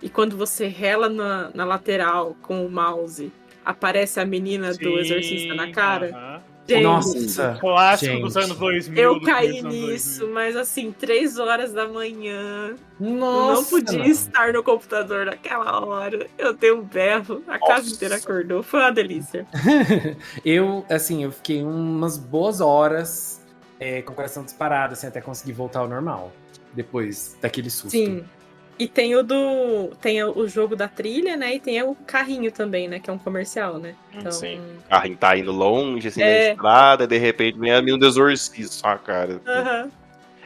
e quando você rela na lateral com o mouse, aparece a menina do exorcista na cara? Gente, nossa, clássico dos anos 2000. Eu caí nisso, mas assim, 3 horas da manhã. Nossa, não podia estar no computador naquela hora. Eu dei um berro, a casa inteira acordou. Foi uma delícia. eu fiquei umas boas horas com o coração disparado, assim, até conseguir voltar ao normal. Depois daquele susto. Sim. E tem o jogo da trilha, né? E tem o carrinho também, né? Que é um comercial, né? Então... Sim. O carrinho tá indo longe, assim, na estrada, de repente vem a menina do exorcista, cara.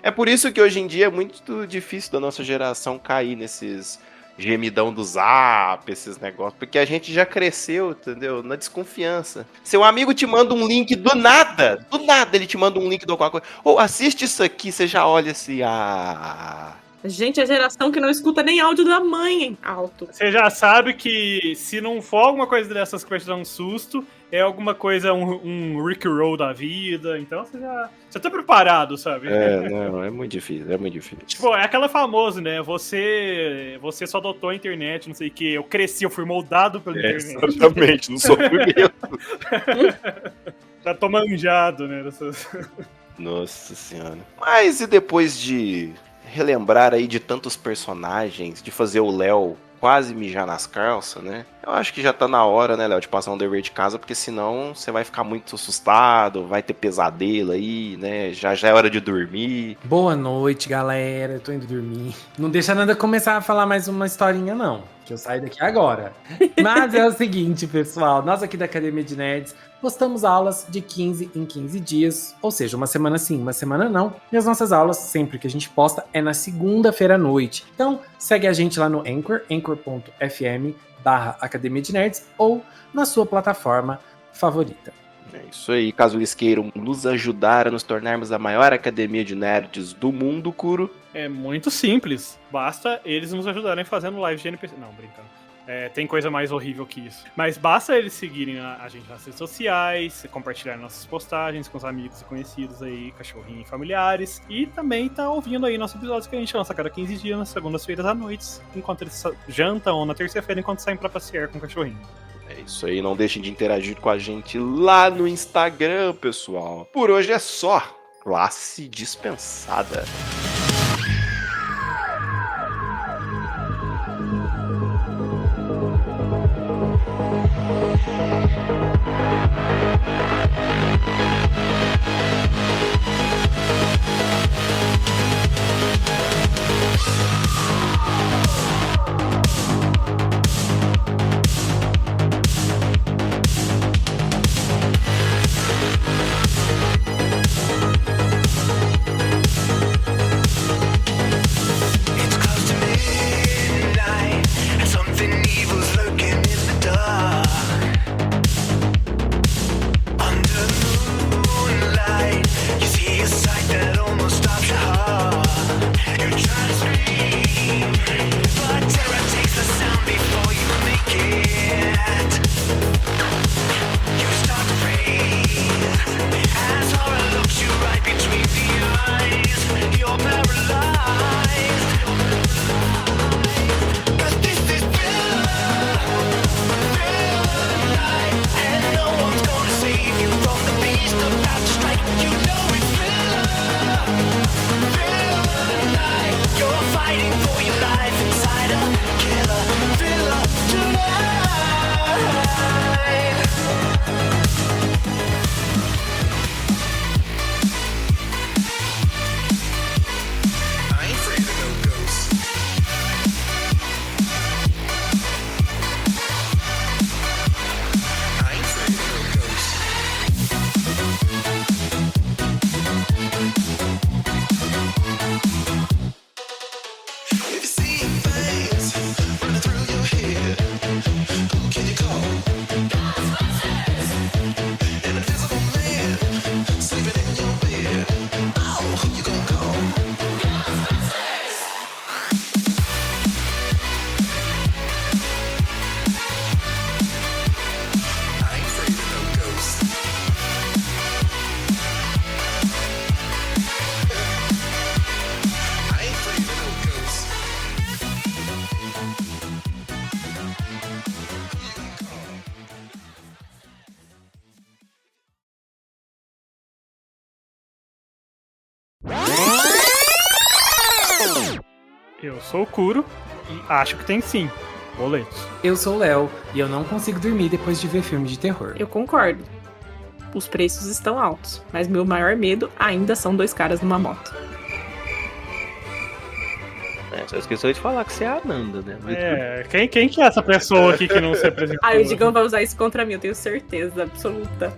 É por isso que hoje em dia é muito difícil da nossa geração cair nesses gemidão do Zap, esses negócios, porque a gente já cresceu, entendeu? Na desconfiança. Seu amigo te manda um link do nada ele te manda um link de alguma coisa. Ou assiste isso aqui, você já olha assim, Gente, a geração que não escuta nem áudio da mãe em alto. Você já sabe que se não for alguma coisa dessas que vai te dar um susto, é alguma coisa, um Rickroll da vida. Então você tá preparado, sabe? Não, é muito difícil, É aquela famosa, né? Você só adotou a internet, não sei o que. Eu cresci, eu fui moldado pela internet. Exatamente, não sou mesmo. Já tô manjado, né? Nossa senhora. Mas e depois de relembrar aí de tantos personagens, de fazer o Léo quase mijar nas calças, né? Eu acho que já tá na hora, né, Léo, de passar um dever de casa, porque senão você vai ficar muito assustado, vai ter pesadelo aí, né? Já é hora de dormir. Boa noite, galera. Eu tô indo dormir. Não deixa nada começar a falar mais uma historinha, não, que eu saio daqui agora. Mas é o seguinte, pessoal. Nós aqui da Academia de Nerds postamos aulas de 15 em 15 dias, ou seja, uma semana sim, uma semana não. E as nossas aulas, sempre que a gente posta, é na segunda-feira à noite. Então, segue a gente lá no Anchor, anchor.fm/Academia de Nerds, ou na sua plataforma favorita. É isso aí. Caso eles queiram nos ajudar a nos tornarmos a maior academia de nerds do mundo, Kuro, é muito simples. Basta eles nos ajudarem fazendo live de NPC. Não, brincando. Tem coisa mais horrível que isso. Mas basta eles seguirem a gente nas redes sociais, compartilhar nossas postagens com os amigos e conhecidos aí, cachorrinhos e familiares. E também tá ouvindo aí nossos episódios que a gente lança a cada 15 dias, nas segundas-feiras à noite, enquanto eles jantam, ou na terça-feira, enquanto saem pra passear com o cachorrinho. É isso aí, não deixem de interagir com a gente lá no Instagram, pessoal. Por hoje é só. Classe dispensada. Eu sou o Kuro e acho que tem sim boletos. Eu sou o Léo e eu não consigo dormir depois de ver filme de terror. Eu concordo. Os preços estão altos, mas meu maior medo ainda são 2 caras numa moto. Só esqueceu de falar que você é a Ananda, né? Quem que é essa pessoa aqui que não se apresentou? O Digão vai usar isso contra mim, eu tenho certeza absoluta.